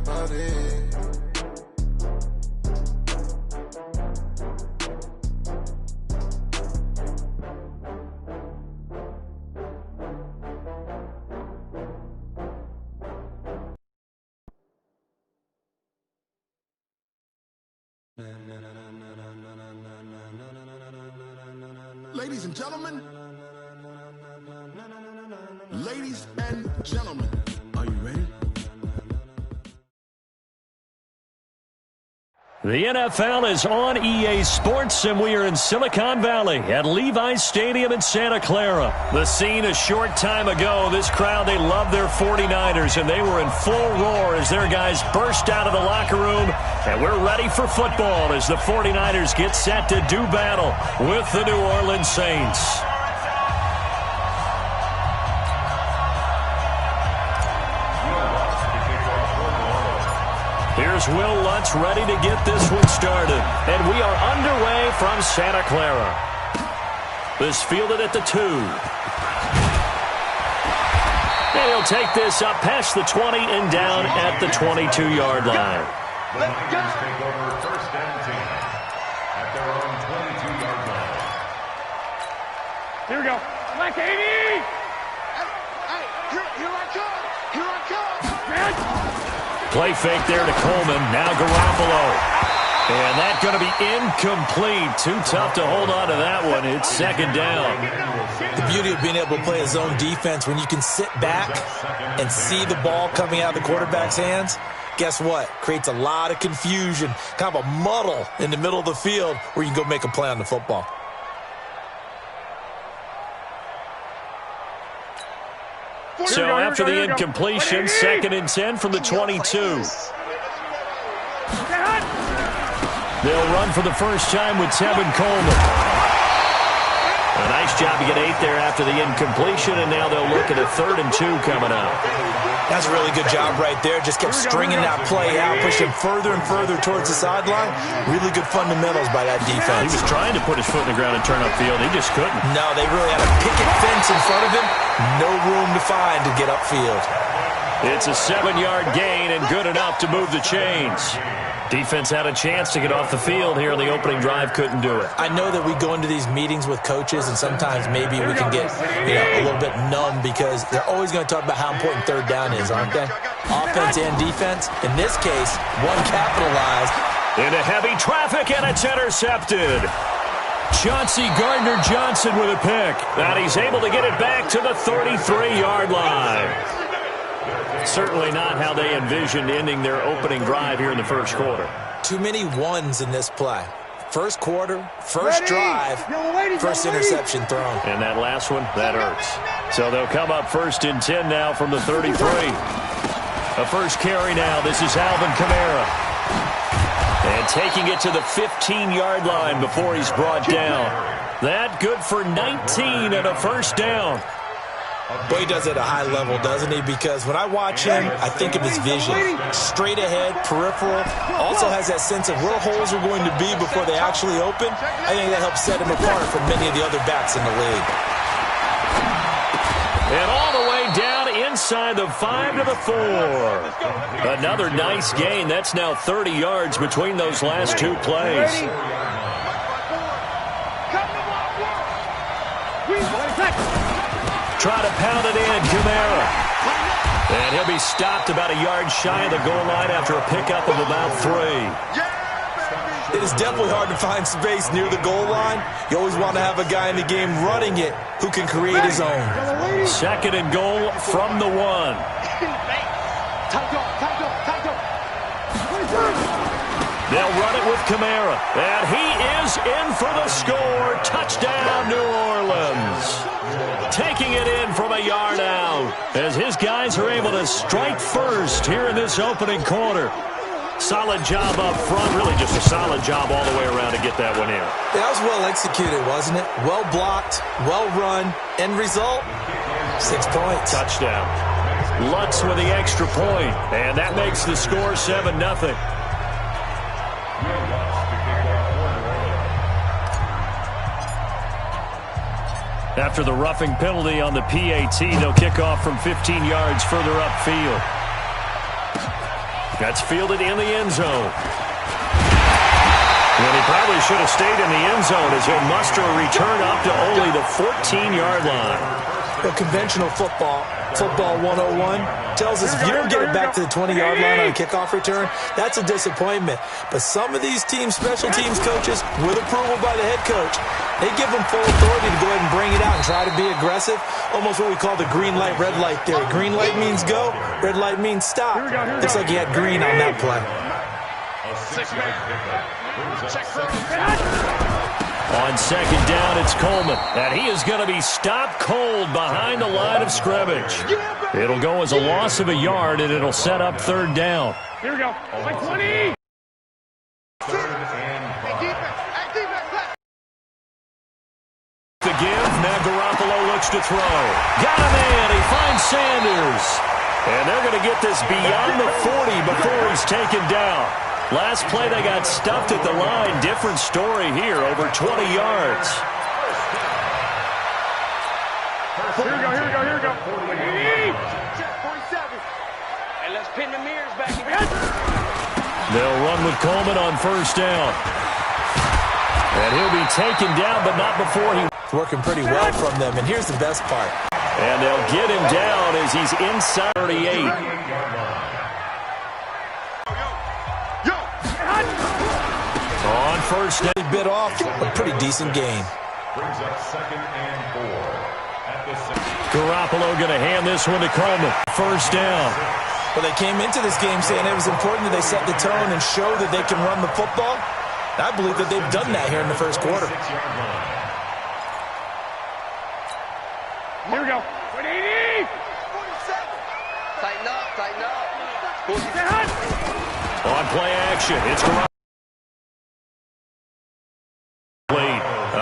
about it. Ladies and gentlemen, are you ready? The NFL is on EA Sports, and we are in Silicon Valley at Levi's Stadium in Santa Clara. The scene a short time ago, this crowd, they love their 49ers, and they were in full roar as their guys burst out of the locker room, and we're ready for football as the 49ers get set to do battle with the New Orleans Saints. Here's Will Lutz ready to get this one started. And we are underway from Santa Clara. This fielded at the 2. And he'll take this up past the 20 and down at the 22-yard line. Let's go. Take over first and 10 at their own 22-yard line. Here we go. Like 80! Hey, here I come! Here I come! Play fake there to Coleman. Now Garoppolo. And that's going to be incomplete. Too tough to hold on to that one. It's second down. The beauty of being able to play a zone defense when you can sit back and see the ball coming out of the quarterback's hands, guess what? Creates a lot of confusion, kind of a muddle in the middle of the field where you can go make a play on the football. So after the incompletion, second and 10 from the 22. They'll run for the first time with Tevin Coleman. A nice job to get 8 there after the incompletion, and now they'll look at a 3rd and 2 coming up. That's a really good job right there. Just kept stringing that play out, pushing further and further towards the sideline. Really good fundamentals by that defense. He was trying to put his foot in the ground and turn upfield. He just couldn't. No, they really had a picket fence in front of him. No room to find to get upfield. It's a 7-yard gain and good enough to move the chains. Defense had a chance to get off the field here on the opening drive, couldn't do it. I know that we go into these meetings with coaches, and sometimes maybe we can get a little bit numb because they're always going to talk about how important third down is, aren't they? Offense and defense. In this case, one capitalized. Into heavy traffic, and it's intercepted. Chauncey Gardner-Johnson with a pick. And he's able to get it back to the 33-yard line. Certainly not how they envisioned ending their opening drive here in the first quarter. Too many ones in this play. First quarter, first drive, first interception thrown. And that last one, that hurts. So they'll come up first and 10 now from the 33. A first carry now. This is Alvin Kamara. And taking it to the 15-yard line before he's brought down. That good for 19 and a first down. Boy, he does it at a high level, doesn't he? Because when I watch him, I think of his vision. Straight ahead, peripheral. Also has that sense of where holes are going to be before they actually open. I think that helps set him apart from many of the other backs in the league. And all the way down inside the 5 to the 4. Another nice gain. That's now 30 yards between those last two plays. Try to pound it in, Kamara. And he'll be stopped about a yard shy of the goal line after a pickup of about 3. It is definitely hard to find space near the goal line. You always want to have a guy in the game running it who can create his own. Second and goal from the 1. They'll run it with Kamara. And he is in for the score. Touchdown, New Orleans. Taking it in from a yard out as his guys are able to strike first here in this opening quarter. Solid job up front. Really just a solid job all the way around to get that one in. That was well executed, wasn't it? Well blocked, well run. End result, 6 points. Touchdown. Lutz with the extra point. And that makes the score 7-0. After the roughing penalty on the PAT, they'll kick off from 15 yards further upfield. That's fielded in the end zone. And he probably should have stayed in the end zone as he'll muster a return up to only the 14-yard line. Well, conventional football 101, tells us if you don't get it back to the 20-yard line on a kickoff return, that's a disappointment. But some of these teams, special teams coaches, with approval by the head coach, they give them full authority to go ahead and bring it out and try to be aggressive. Almost what we call the green light, red light theory. Green light means go, red light means stop. Looks like he had green on that play. On second down, it's Coleman. And he is going to be stopped cold behind the line of scrimmage. It'll go as a loss of a yard, and it'll set up third down. Here we go. Like 20. The give, now Garoppolo looks to throw. Got a man, he finds Sanders. And they're going to get this beyond the 40 before he's taken down. Last play, they got stuffed at the line. Different story here, over 20 yards. Here we go, here we go, here we go. 47. And let's pin the mirrors back. They'll run with Coleman on first down. And he'll be taken down, but not before he... It's working pretty well from them, and here's the best part. And they'll get him down as he's inside 38. On first down. He bit off a pretty decent gain. Brings up 2nd and 4 at the 6. Garoppolo going to hand this one to Coleman. First down. Well, they came into this game saying it was important that they set the tone and show that they can run the football. I believe that they've done that here in the first quarter. Here we go. 180. Tighten up, tighten up. On play action, it's Garoppolo.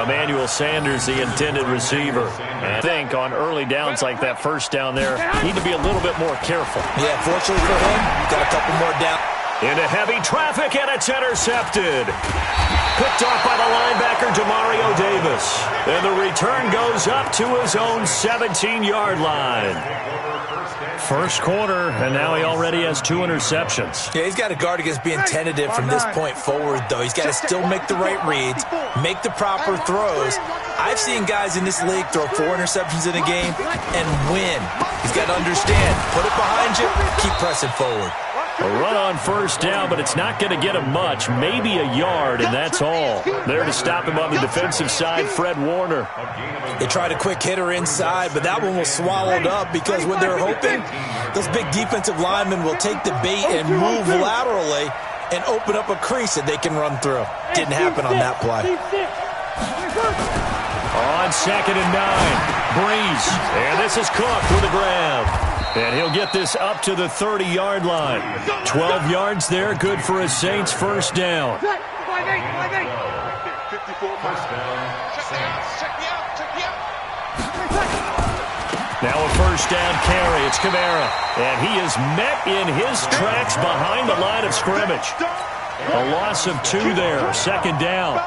Emmanuel Sanders, the intended receiver. And I think on early downs like that first down there, need to be a little bit more careful. Yeah, fortunately for him, got a couple more down. Into heavy traffic, and it's intercepted. Picked off by the linebacker, Demario Davis. And the return goes up to his own 17-yard line. First quarter, and now he already has 2 interceptions. Yeah, he's got to guard against being tentative from this point forward, though. He's got to still make the right reads, make the proper throws. I've seen guys in this league throw 4 interceptions in a game and win. He's got to understand, put it behind you, keep pressing forward. A run on first down, but it's not going to get him much. Maybe a yard, and that's all. There to stop him on the defensive side, Fred Warner. They tried a quick hitter inside, but that one was swallowed up because when they're hoping, those big defensive linemen will take the bait and move laterally and open up a crease that they can run through. Didn't happen on that play. On 2nd and 9, Breeze. And this is Cook with a grab. And he'll get this up to the 30-yard line. 12 yards there, good for a Saints first down. 54 First down, Saints. Now a first down carry. It's Kamara. And he is met in his tracks behind the line of scrimmage. A loss of 2 there, 2nd down.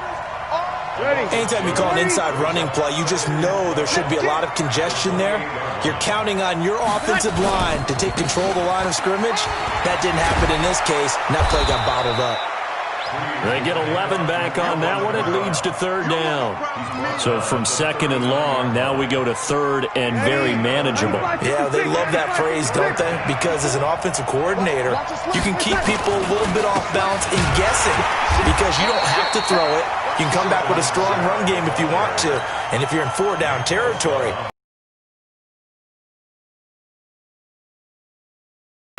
Anytime you call an inside running play, you just know there should be a lot of congestion there. You're counting on your offensive line to take control of the line of scrimmage. That didn't happen in this case, and that play got bottled up. They get 11 back on that one. It leads to 3rd down. So from 2nd and long, now we go to 3rd and very manageable. Yeah, they love that phrase, don't they? Because as an offensive coordinator, you can keep people a little bit off balance and guessing because you don't have to throw it. You can come back with a strong run game if you want to. And if you're in 4-down territory,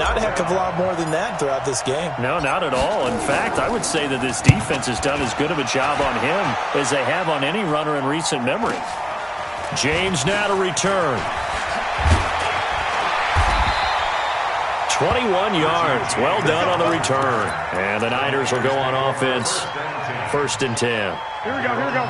not a heck of a lot more than that throughout this game. No, not at all. In fact, I would say that this defense has done as good of a job on him as they have on any runner in recent memory. James now to return. 21 yards. Well done on the return. And the Niners will go on offense. 1st and 10. Here we go, here we go.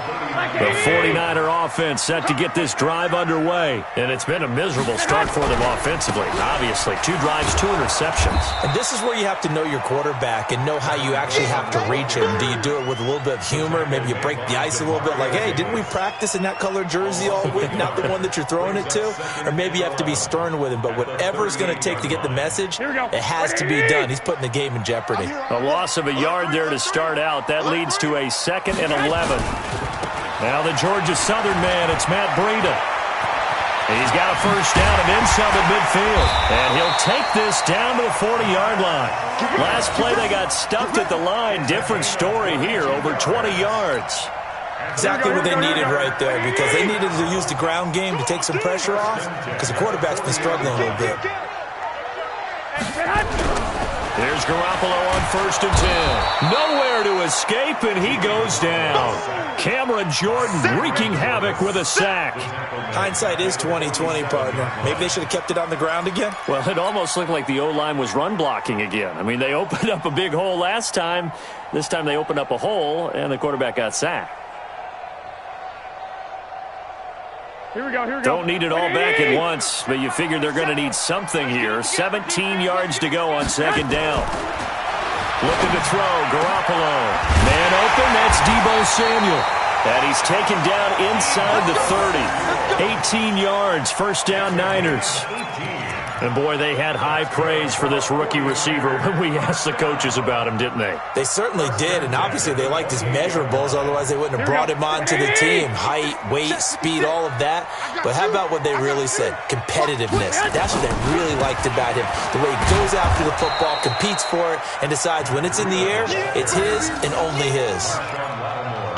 The 49er offense set to get this drive underway. And it's been a miserable start for them offensively. Obviously, 2 drives, 2 interceptions. And this is where you have to know your quarterback and know how you actually have to reach him. Do you do it with a little bit of humor? Maybe you break the ice a little bit like, hey, didn't we practice in that color jersey all week? Not the one that you're throwing it to? Or maybe you have to be stern with him. But whatever it's going to take to get the message, it has to be done. He's putting the game in jeopardy. A loss of a yard there to start out. That leads to a 2nd and 11. Now the Georgia Southern man, it's Matt Breida. He's got a first down and then some at midfield. And he'll take this down to the 40-yard line. Last play they got stuffed at the line. Different story here, over 20 yards. Exactly what they needed right there, because they needed to use the ground game to take some pressure off, because the quarterback's been struggling a little bit. Here's Garoppolo on 1st and 10. Nowhere to escape, and he goes down. Cameron Jordan wreaking havoc with a sack. Hindsight is 20/20, partner. Maybe they should have kept it on the ground again. Well, it almost looked like the O-line was run blocking again. I mean, they opened up a big hole last time. This time they opened up a hole, and the quarterback got sacked. Here we go, here we go. Don't need it all back at once, but you figure they're going to need something here. 17 yards to go on 2nd down. Looking to throw, Garoppolo. Man open, that's Deebo Samuel. And he's taken down inside the 30. 18 yards, 1st down Niners. And boy, they had high praise for this rookie receiver when we asked the coaches about him, didn't they? They certainly did, and obviously they liked his measurables, otherwise they wouldn't have brought him onto the team. Height, weight, speed, all of that. But how about what they really said? Competitiveness. That's what they really liked about him. The way he goes after the football, competes for it, and decides when it's in the air, it's his and only his.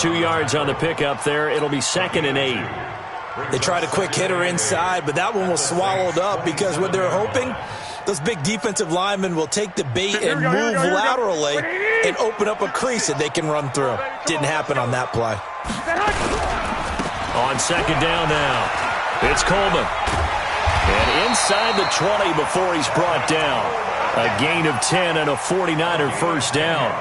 2 yards on the pickup there. It'll be 2nd and 8. They tried a quick hitter inside, but that one was swallowed up because what they're hoping, those big defensive linemen will take the bait and move laterally and open up a crease that they can run through. Didn't happen on that play. On 2nd down now, it's Coleman. And inside the 20 before he's brought down. A gain of 10 and a 49er first down.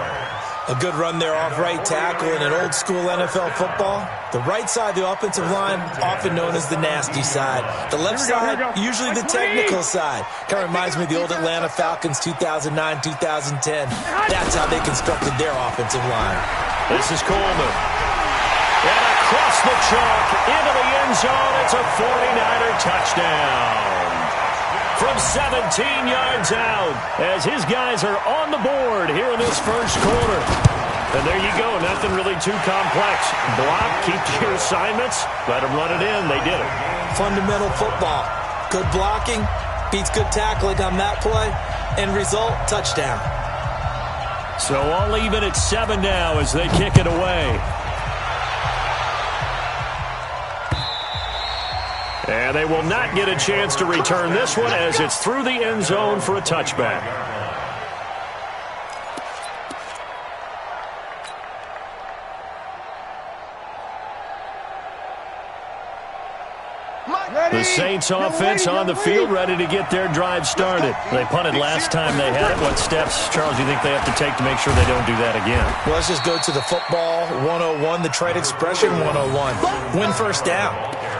A good run there off right tackle in an old school NFL football. The right side of the offensive line, often known as the nasty side. The left side, usually the technical side. Kind of reminds me of the old Atlanta Falcons 2009, 2010. That's how they constructed their offensive line. This is Coleman. And across the chalk, into the end zone, it's a 49er touchdown. From 17 yards out, as his guys are on the board here in this first quarter. And there you go, nothing really too complex. Block, keep to your assignments, let them run it in. They did it. Fundamental football. Good blocking, beats good tackling on that play. End result, touchdown. So all even at 7 now as they kick it away. And they will not get a chance to return this one as it's through the end zone for a touchback. The Saints offense on the field, ready to get their drive started. They punted last time they had it. What steps, Charles, do you think they have to take to make sure they don't do that again? Well, let's just go to the football 101, the trade expression 101. Win first down.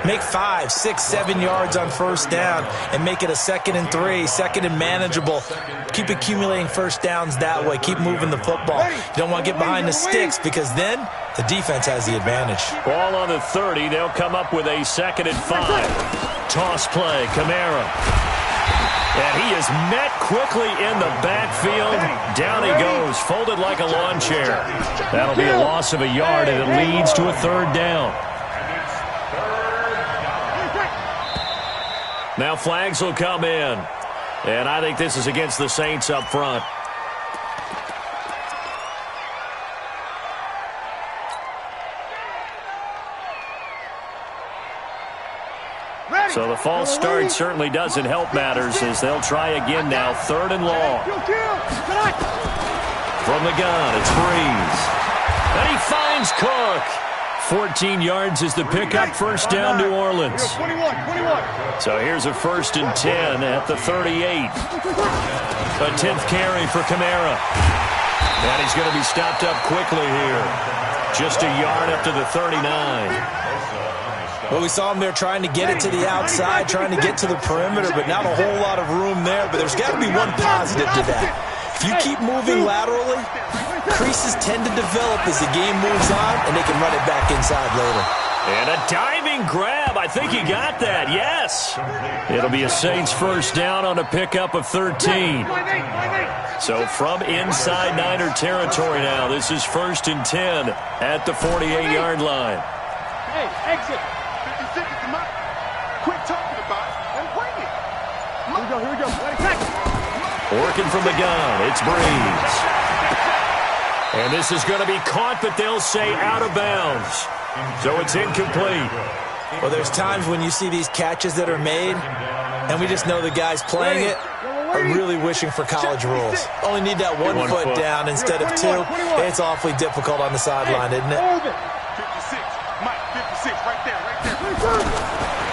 Make 5, 6, 7 yards on first down and make it a 2nd and 3, 2nd and manageable. Keep accumulating first downs that way. Keep moving the football. You don't want to get behind the sticks because then the defense has the advantage. Ball on the 30. They'll come up with a 2nd and 5. Toss play, Kamara. And he is met quickly in the backfield. Down he goes, folded like a lawn chair. That'll be a loss of a yard, and it leads to a 3rd down. Now flags will come in. And I think this is against the Saints up front. So the false start certainly doesn't help matters as they'll try again now. 3rd and long. From the gun, it's Breeze. And he finds Cook. 14 yards is the pickup, first down New Orleans. So here's a 1st and 10 at the 38. A 10th carry for Kamara. And he's going to be stopped up quickly here. Just a yard up to the 39. Well, we saw him there trying to get it to the outside, trying to get to the perimeter, but not a whole lot of room there. But there's got to be one positive to that. If you keep moving laterally, creases tend to develop as the game moves on, and they can run it back inside later. And a diving grab. I think he got that. Yes. It'll be a Saints first down on a pickup of 13. So from inside Niner territory now, this is 1st and 10 at the 48-yard line. Hey, exit. 56 is the quit talking about it and bring it. Here we go. Working from the gun, it's Breeze. And this is going to be caught, but they'll say out of bounds. So it's incomplete. Well, there's times when you see these catches that are made, and we just know the guys playing it are really wishing for college rules. Only need that one foot down instead of two. It's awfully difficult on the sideline, isn't it? 56, Mike, 56, right there.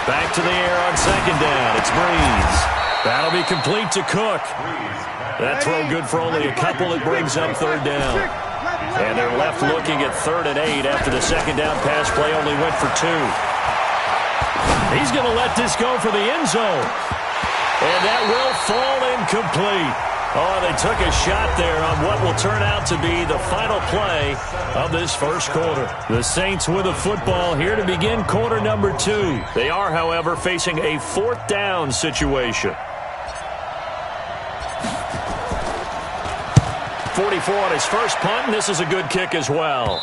Back to the air on 2nd down. It's Breeze. That'll be complete to Cook. That throw good for only a couple. It brings up 3rd down. And they're left looking at 3rd and 8 after the 2nd down pass play only went for 2. He's going to let this go for the end zone. And that will fall incomplete. Oh, they took a shot there on what will turn out to be the final play of this first quarter. The Saints with a football here to begin quarter number 2. They are, however, facing a 4th down situation. 44 on his first punt, and this is a good kick as well.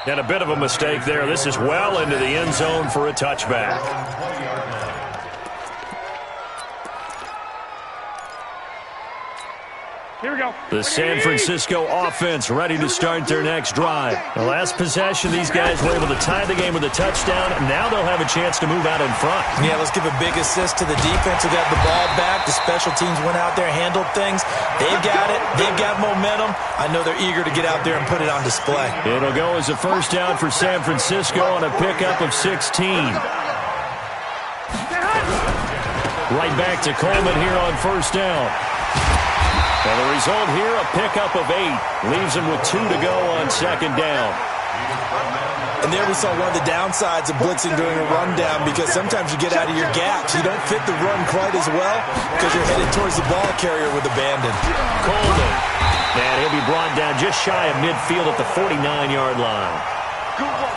And a bit of a mistake there. This is well into the end zone for a touchback. Here we go. The San Francisco offense ready to start their next drive. The last possession, these guys were able to tie the game with a touchdown, and now they'll have a chance to move out in front. Yeah, let's give a big assist to the defense who got the ball back. The special teams went out there, handled things. They've got it. They've got momentum. I know they're eager to get out there and put it on display. It'll go as a first down for San Francisco on a pickup of 16. Right back to Coleman here on first down. And the result here, a pickup of 8. Leaves him with 2 to go on 2nd down. And there we saw one of the downsides of blitzing during a rundown, because sometimes you get out of your gaps. You don't fit the run quite as well because you're headed towards the ball carrier with abandon. Coleman. And he'll be brought down just shy of midfield at the 49-yard line.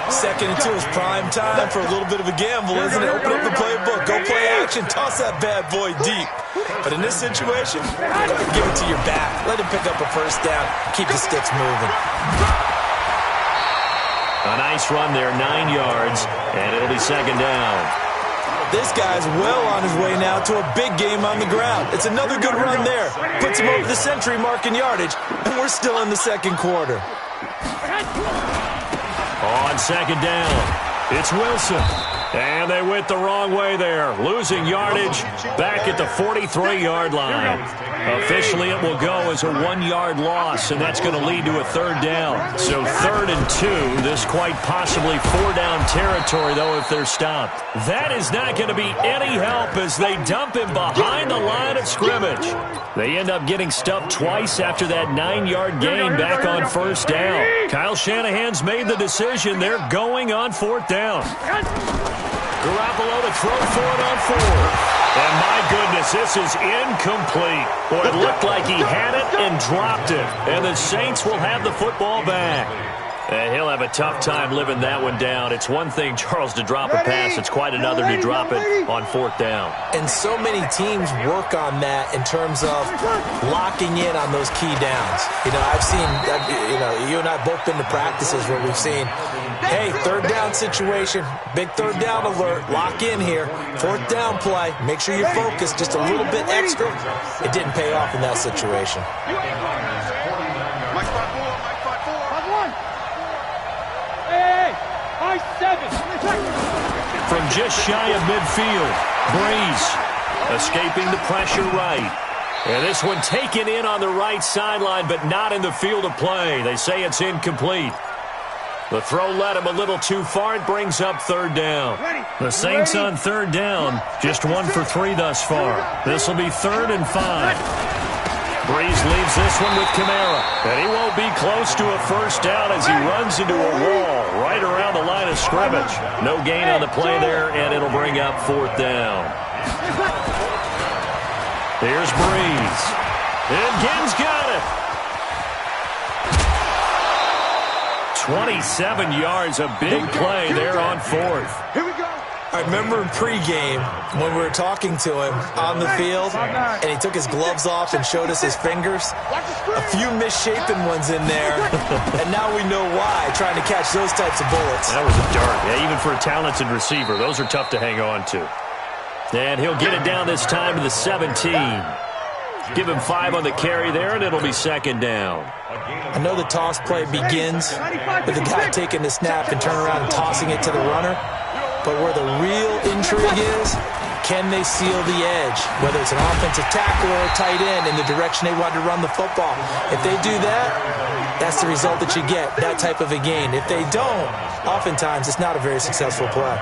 2nd and 2 is prime time for a little bit of a gamble, isn't it? Open up the playbook, go play action, toss that bad boy deep. But in this situation, give it to your back. Let him pick up a first down. Keep the sticks moving. A nice run there, 9 yards, and it'll be 2nd down. This guy's well on his way now to a big game on the ground. It's another good run there. Puts him over the century mark in yardage, and we're still in the 2nd quarter. On 2nd down, it's Wilson. And they went the wrong way there, losing yardage back at the 43-yard line. Officially, it will go as a 1-yard loss, and that's going to lead to a 3rd down. So 3rd and 2, this quite possibly 4-down territory, though, if they're stopped. That is not going to be any help as they dump him behind the line of scrimmage. They end up getting stuffed twice after that 9-yard gain back on first down. Kyle Shanahan's made the decision. They're going on 4th down. Garoppolo to throw for it on 4th. And my goodness, this is incomplete. Boy, it looked like he had it and dropped it. And the Saints will have the football back. And he'll have a tough time living that one down. It's one thing, Charles, to drop a pass. It's quite another to drop it on 4th down. And so many teams work on that in terms of locking in on those key downs. I've seen, you and I both been to practices where we've seen, hey, 3rd down situation, big 3rd down alert, lock in here, 4th down play, make sure you're focused just a little bit extra. It didn't pay off in that situation. Mike 5-4. From just shy of midfield, Breeze escaping the pressure right. And this one taken in on the right sideline, but not in the field of play. They say it's incomplete. The throw led him a little too far. It brings up 3rd down. The Saints on 3rd down, just 1 for 3 thus far. This will be 3rd and 5. Breeze leaves this one with Kamara. And he won't be close to a first down as he runs into a wall right around the line of scrimmage. No gain on the play there, and it'll bring up fourth down. Here's Breeze. And Ginn's got it. 27 yards, a big play there on fourth. Here we go. I remember in pregame when we were talking to him on the field, and he took his gloves off and showed us his fingers. A few misshapen ones in there, and now we know why, trying to catch those types of bullets. That was a dart. Yeah, even for a talented receiver, those are tough to hang on to. And he'll get it down this time to the 17. Give him 5 on the carry there, and it'll be second down. I know the toss play begins with the guy taking the snap and turning around and tossing it to the runner. But where the real intrigue is, can they seal the edge? Whether it's an offensive tackle or a tight end in the direction they want to run the football. If they do that, that's the result that you get, that type of a gain. If they don't, oftentimes it's not a very successful play.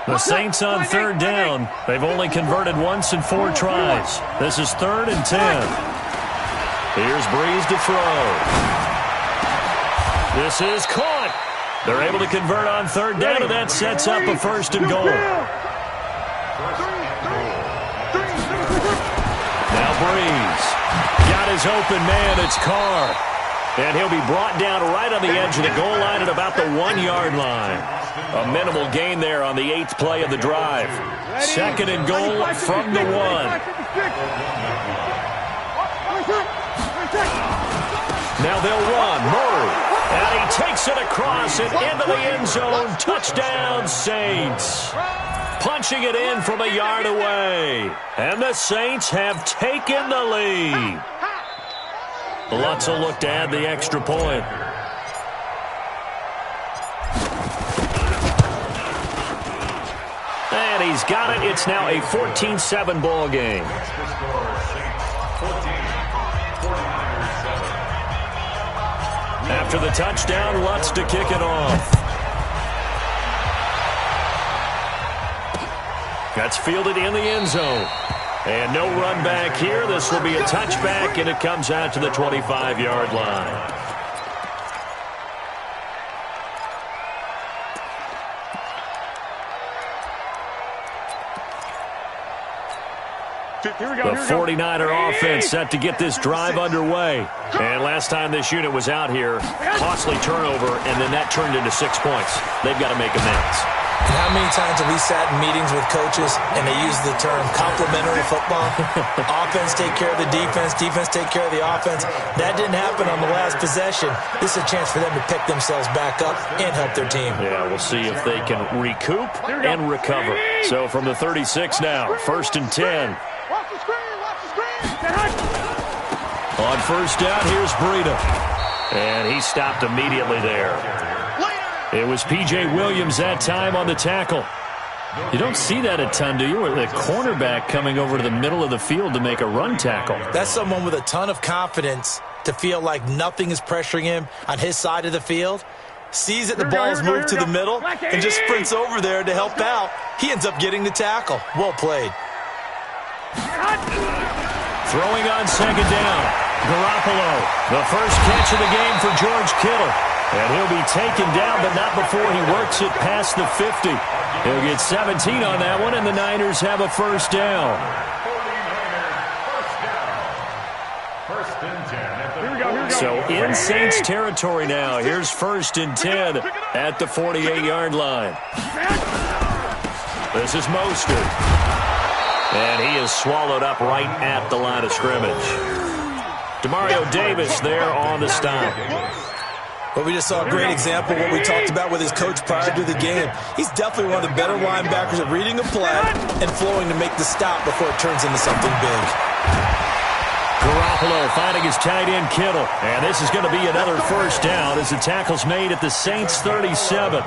The Saints on third down. They've only converted once in 4 tries. This is 3rd and 10. Here's Breeze to throw. This is caught. They're able to convert on third down, and that sets up a 1st and goal. Now Breeze. Got his open man. It's Carr. And he'll be brought down right on the edge of the goal line at about the 1-yard line. A minimal gain there on the 8th play of the drive. 2nd and goal from the 1. Now they'll run. Murray. And he takes it across and into the end zone. Touchdown, Saints. Punching it in from a yard away. And the Saints have taken the lead. Lutz will look to add the extra point. And he's got it. It's now a 14-7 ball game. After the touchdown, Lutz to kick it off. That's fielded in the end zone. And no run back here. This will be a touchback, and it comes out to the 25-yard line. The 49er offense set to get this drive underway. And last time this unit was out here, costly turnover, and then that turned into 6 points. They've got to make amends. And how many times have we sat in meetings with coaches and they use the term complementary football? Offense take care of the defense, defense take care of the offense. That didn't happen on the last possession. This is a chance for them to pick themselves back up and help their team. Yeah, we'll see if they can recoup and recover. So from the 36 now, 1st and 10. On 1st down, here's Breida. And he stopped immediately there. It was P.J. Williams that time on the tackle. You don't see that a ton, do you? Or the cornerback coming over to the middle of the field to make a run tackle. That's someone with a ton of confidence to feel like nothing is pressuring him on his side of the field. Sees that the ball's moved to the middle and just sprints over there to help out. He ends up getting the tackle. Well played. Throwing on 2nd down. Garoppolo, the first catch of the game for George Kittle. And he'll be taken down, but not before he works it past the 50. He'll get 17 on that one, and the Niners have a 1st down. So in Saints territory now. Here's 1st and 10 at the 48-yard line. This is Mostert. And he is swallowed up right at the line of scrimmage. Demario Davis there on the stop. Well, we just saw a great example of what we talked about with his coach prior to the game. He's definitely one of the better linebackers at reading a play and flowing to make the stop before it turns into something big. Garoppolo finding his tight end Kittle. And this is going to be another 1st down as the tackle's made at the Saints 37.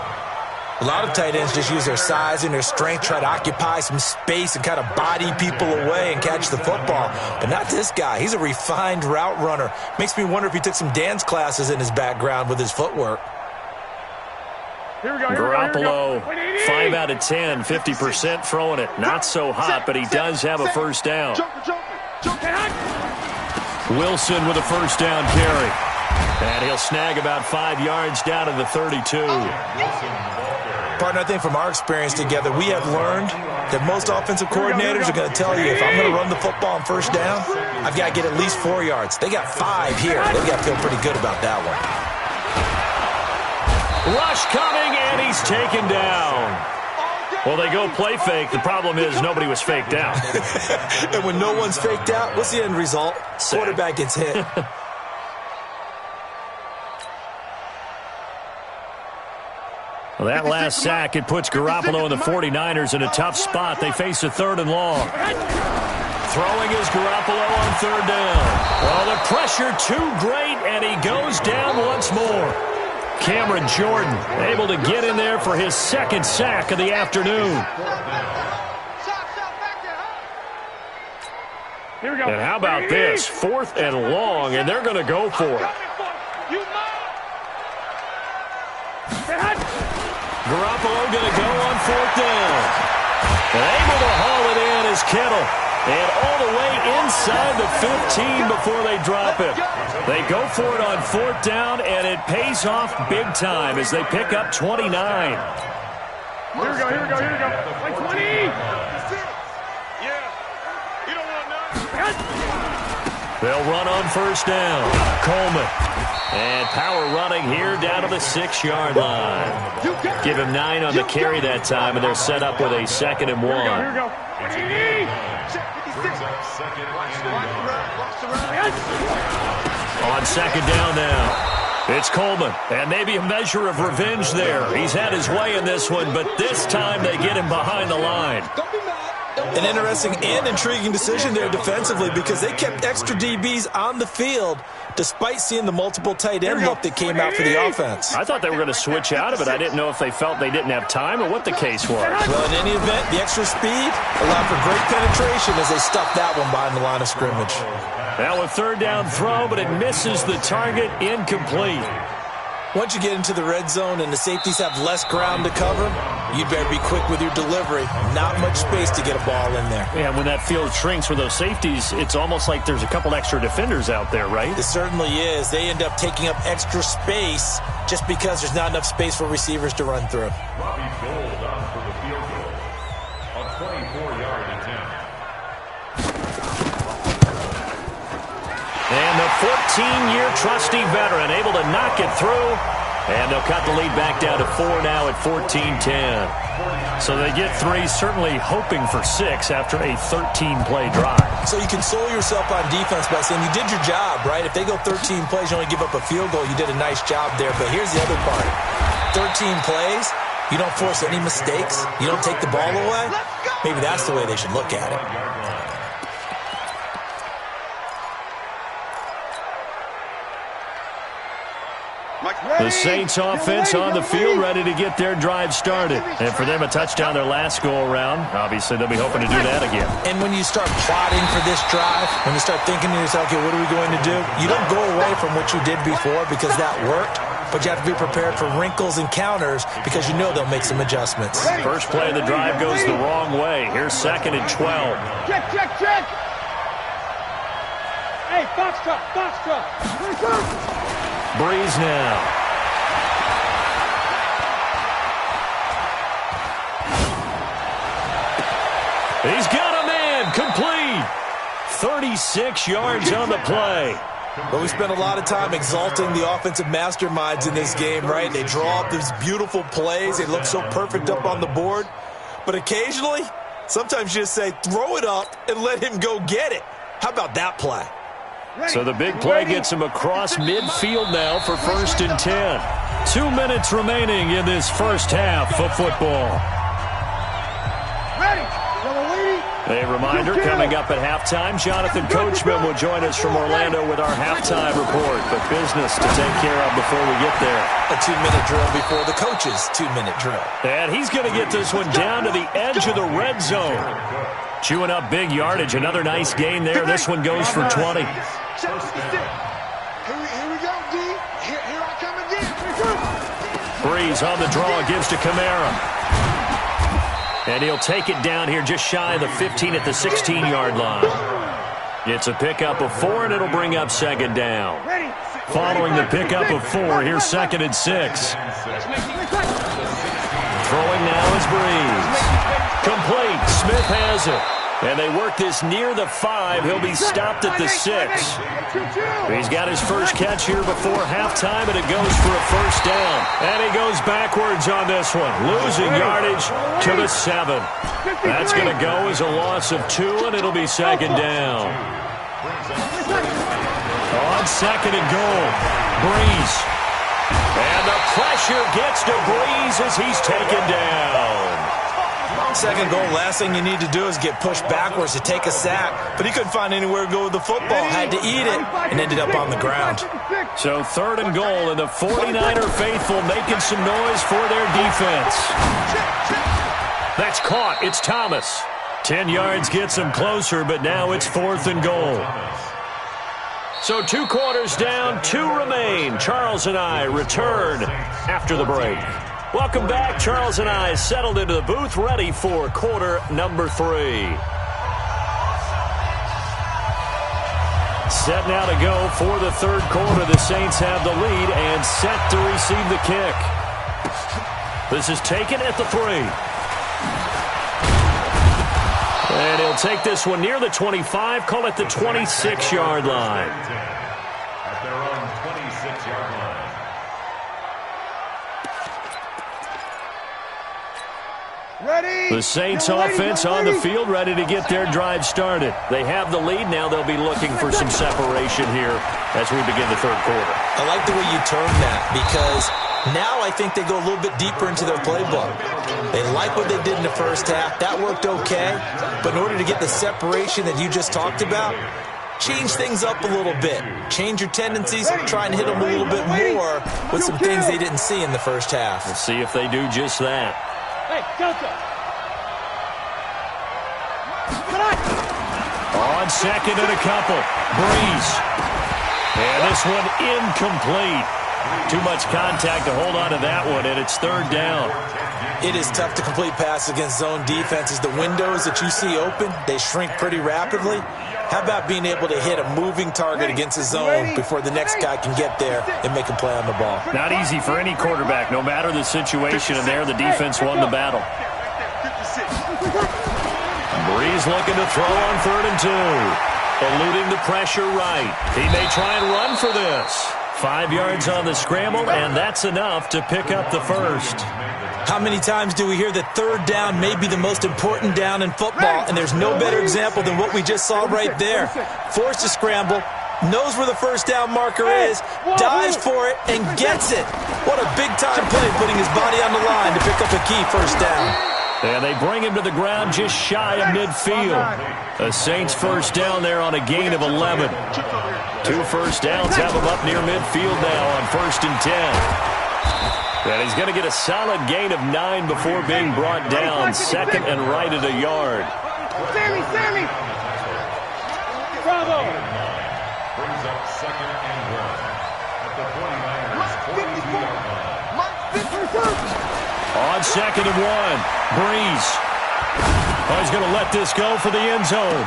A lot of tight ends just use their size and their strength, try to occupy some space and kind of body people away and catch the football. But not this guy. He's a refined route runner. Makes me wonder if he took some dance classes in his background with his footwork. Here we go, Garoppolo, 5 out of 10, 50% throwing it. Not so hot, but he does have a first down. Wilson with a first down carry. And he'll snag about 5 yards down to the 32. Partner, I think from our experience together, we have learned that most offensive coordinators are going to tell you, if I'm going to run the football on first down, I've got to get at least 4 yards. They got 5 here. They've got to feel pretty good about that one. Rush coming, and he's taken down. Well, they go play fake. The problem is nobody was faked out. And when no one's faked out, what's the end result? Quarterback gets hit. Well, that last sack, it puts Garoppolo and the 49ers in a tough spot. They face a 3rd and long. Throwing is Garoppolo on 3rd down. Well, the pressure too great, and he goes down once more. Cameron Jordan able to get in there for his 2nd sack of the afternoon. Here we go. And how about this? 4th and long, and they're going to go for it. Garoppolo going to go on 4th down. And able to haul it in is Kittle. And all the way inside the 15 before they drop it. They go for it on 4th down, and it pays off big time as they pick up 29. Here we go. Like 20. They'll run on 1st down. Coleman. And power running here down to the 6-yard line. Give him 9 on the carry that time, and they're set up with a 2nd and 1. Here we go. On 2nd down now. It's Coleman, and maybe a measure of revenge there. He's had his way in this one, but this time they get him behind the line. An interesting and intriguing decision there defensively because they kept extra DBs on the field despite seeing the multiple tight end look that came out for the offense. I thought they were going to switch out of it. I didn't know if they felt they didn't have time or what the case was. Well, in any event, the extra speed allowed for great penetration as they stuffed that one behind the line of scrimmage. Now a 3rd down throw, but it misses the target, incomplete. Once you get into the red zone and the safeties have less ground to cover, you better be quick with your delivery. Not much space to get a ball in there. Yeah, when that field shrinks with those safeties, it's almost like there's a couple extra defenders out there, right? It certainly is. They end up taking up extra space just because there's not enough space for receivers to run through. Robbie Gould on for the field goal. A 24-yard attempt. And the 14-year trusty veteran able to knock it through. And they'll cut the lead back down to 4 now at 14-10. So they get 3, certainly hoping for 6 after a 13-play drive. So you console yourself on defense by saying you did your job, right? If they go 13 plays, you only give up a field goal, you did a nice job there. But here's the other part. 13 plays, you don't force any mistakes, you don't take the ball away. Maybe that's the way they should look at it. The Saints offense on the field ready to get their drive started. And for them, a touchdown their last go-around. Obviously, they'll be hoping to do that again. And when you start plotting for this drive, when you start thinking to yourself, okay, what are we going to do? You don't go away from what you did before because that worked, but you have to be prepared for wrinkles and counters because you know they'll make some adjustments. First play of the drive goes the wrong way. Here's 2nd and 12. Check. Hey, Foxtrot. Breeze now. He's got a man complete. 36 yards on the play. But we spent a lot of time exalting the offensive masterminds in this game, right? They draw up these beautiful plays. They look so perfect up on the board. But occasionally, sometimes you just say, throw it up and let him go get it. How about that play? So the big play gets him across midfield now for 1st and 10. 2 minutes remaining in this first half of football. Ready. Yellow lady. A reminder, coming up at halftime, Jonathan Coachman will join us from Orlando with our halftime report. But business to take care of before we get there. A 2-minute drill before the coach's 2-minute drill. And he's going to get this one down to the edge of the red zone. Chewing up big yardage. Another nice gain there. This one goes for 20. Here we go, D. Here I come again. Breeze on the draw, gives to Kamara. And he'll take it down here just shy of the 15 at the 16-yard line. It's a pickup of 4, and it'll bring up second down. Following the pickup of 4, here's 2nd and 6. Throwing now is Breeze. Complete. Smith has it. And they work this near the 5. He'll be stopped at the 6. He's got his first catch here before halftime, and it goes for a first down. And he goes backwards on this one, losing yardage to the 7. That's going to go as a loss of 2, and it'll be second down. On 2nd and goal, Breeze. And the pressure gets to Breeze as he's taken down. Second goal, last thing you need to do is get pushed backwards to take a sack. But he couldn't find anywhere to go with the football. Had to eat it and ended up on the ground. So 3rd and goal, and the 49er faithful making some noise for their defense. That's caught. It's Thomas. 10 yards gets him closer, but now it's 4th and goal. So 2 quarters down, 2 remain. Charles and I return after the break. Welcome back. Charles and I settled into the booth, ready for quarter number 3. Set now to go for the 3rd quarter. The Saints have the lead and set to receive the kick. This is taken at the 3. And he'll take this one near the 25, call it the 26-yard line. At their own 26-yard line. Ready? The Saints offense on the field, ready to get their drive started. They have the lead. Now they'll be looking for some separation here as we begin the 3rd quarter. I like the way you term that, because now I think they go a little bit deeper into their playbook. They like what they did in the first half. That worked okay. But in order to get the separation that you just talked about, change things up a little bit. Change your tendencies, try and hit them a little bit more with some things they didn't see in the first half. We'll see if they do just that. Hey, Delta. On 2nd and a couple, Breeze. And this one incomplete. Too much contact to hold on to that one, and it's 3rd down. It is tough to complete pass against zone defenses. The windows that you see open, they shrink pretty rapidly. How about being able to hit a moving target against a zone before the next guy can get there and make a play on the ball? Not easy for any quarterback, no matter the situation, and there the defense won the battle. Breeze looking to throw on 3rd and 2. Eluding the pressure right. He may try and run for this. 5 yards on the scramble, and that's enough to pick up the first. How many times do we hear that 3rd down may be the most important down in football, and there's no better example than what we just saw right there. Forced to scramble, knows where the first down marker is, dives for it, and gets it. What a big-time play, putting his body on the line to pick up a key first down. And they bring him to the ground just shy of midfield. The Saints first down there on a gain of 11. 2 first downs have him up near midfield now on 1st and 10. And he's going to get a solid gain of 9 before being brought down. 2nd and right at a yard. Sammy! Bravo! Brings up 2nd and 1 at the 49ers 22-yard line. On 2nd and 1, Breeze. Oh, he's going to let this go for the end zone.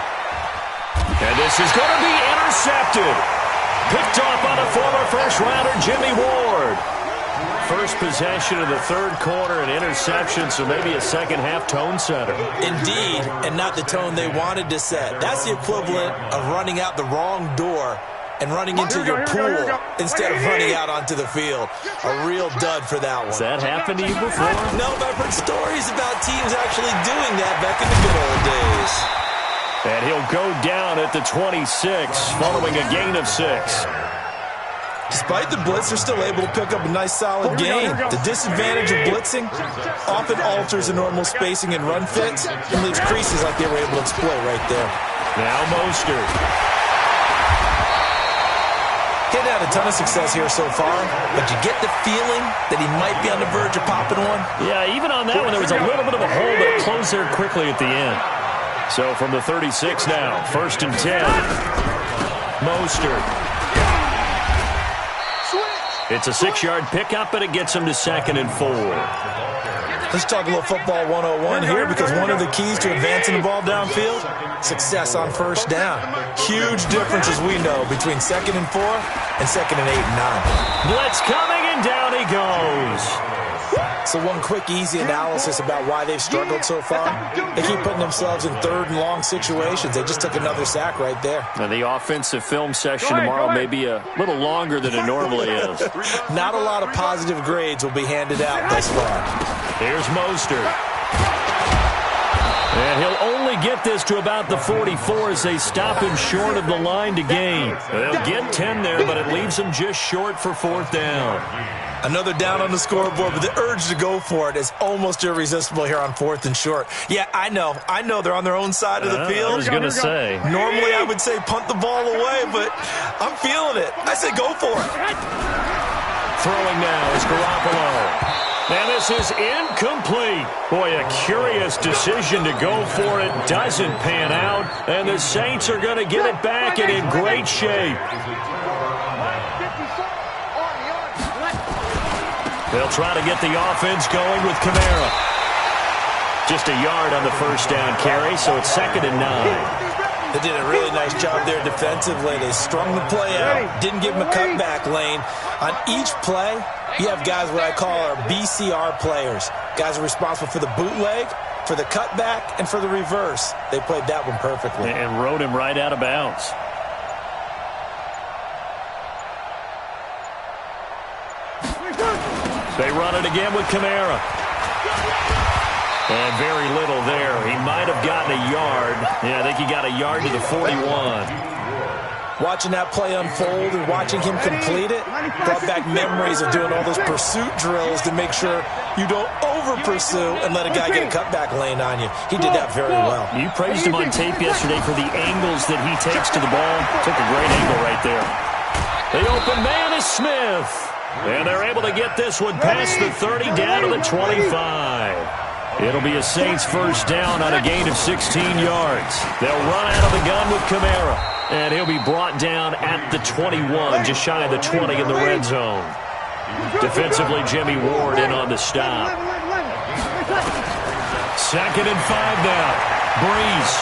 And this is going to be intercepted. Picked off by the former first-rounder Jimmy Ward. First possession of the 3rd quarter, an interception, so maybe a second-half tone setter. Indeed, and not the tone they wanted to set. That's the equivalent of running out the wrong door and running into your pool instead of running out onto the field. A real dud for that one. Has that happened to you before? No, but I've heard stories about teams actually doing that back in the good old days. And he'll go down at the 26 following a gain of 6. Despite the blitz, they're still able to pick up a nice solid gain. The disadvantage of blitzing often alters the normal spacing and run fits and leaves creases like they were able to exploit right there. Now Mostert. He'd had a ton of success here so far, but you get the feeling that he might be on the verge of popping one. Yeah, even on that one, there was a little bit of a hole that closed there quickly at the end. So from the 36 now, 1st and 10. Mostert. It's a 6-yard pickup, but it gets him to 2nd and 4. Let's talk a little football 101 here, because one of the keys to advancing the ball downfield, success on 1st down. Huge difference, as we know, between 2nd and 4 and 2nd and 8 and 9. Blitz coming, and down he goes. So one quick, easy analysis about why they've struggled so far. They keep putting themselves in 3rd and long situations. They just took another sack right there. And the offensive film session tomorrow may be a little longer than it normally is. Not a lot of positive grades will be handed out thus far. Here's Mostert. And he'll only get this to about the 44 as they stop him short of the line to gain. They'll get 10 there, but it leaves them just short for 4th down. Another down on the scoreboard, but the urge to go for it is almost irresistible here on 4th and short. Yeah, I know they're on their own side of the field. I was going to say. Normally I would say punt the ball away, but I'm feeling it. I say go for it. Throwing now is Garoppolo. And this is incomplete. Boy, a curious decision to go for it. Doesn't pan out. And the Saints are going to get it back and in great shape. They'll try to get the offense going with Kamara. Just a yard on the 1st down carry, so it's 2nd and 9. They did a really nice job there defensively. They strung the play out, didn't give him a cutback lane. On each play, you have guys what I call our BCR players. Guys are responsible for the bootleg, for the cutback, and for the reverse. They played that one perfectly. And rode him right out of bounds. They run it again with Kamara. And very little there. He might have gotten a yard. Yeah, I think he got a yard to the 41. Watching that play unfold and watching him complete it brought back memories of doing all those pursuit drills to make sure you don't over-pursue and let a guy get a cutback lane on you. He did that very well. You praised him on tape yesterday for the angles that he takes to the ball. Took a great angle right there. The open man is Smith. And they're able to get this one past the 30 down to the 25. It'll be a Saints 1st down on a gain of 16 yards. They'll run out of the gun with Kamara. And he'll be brought down at the 21, just shy of the 20 in the red zone. Defensively, Jimmy Ward in on the stop. 2nd and 5 now. Breeze.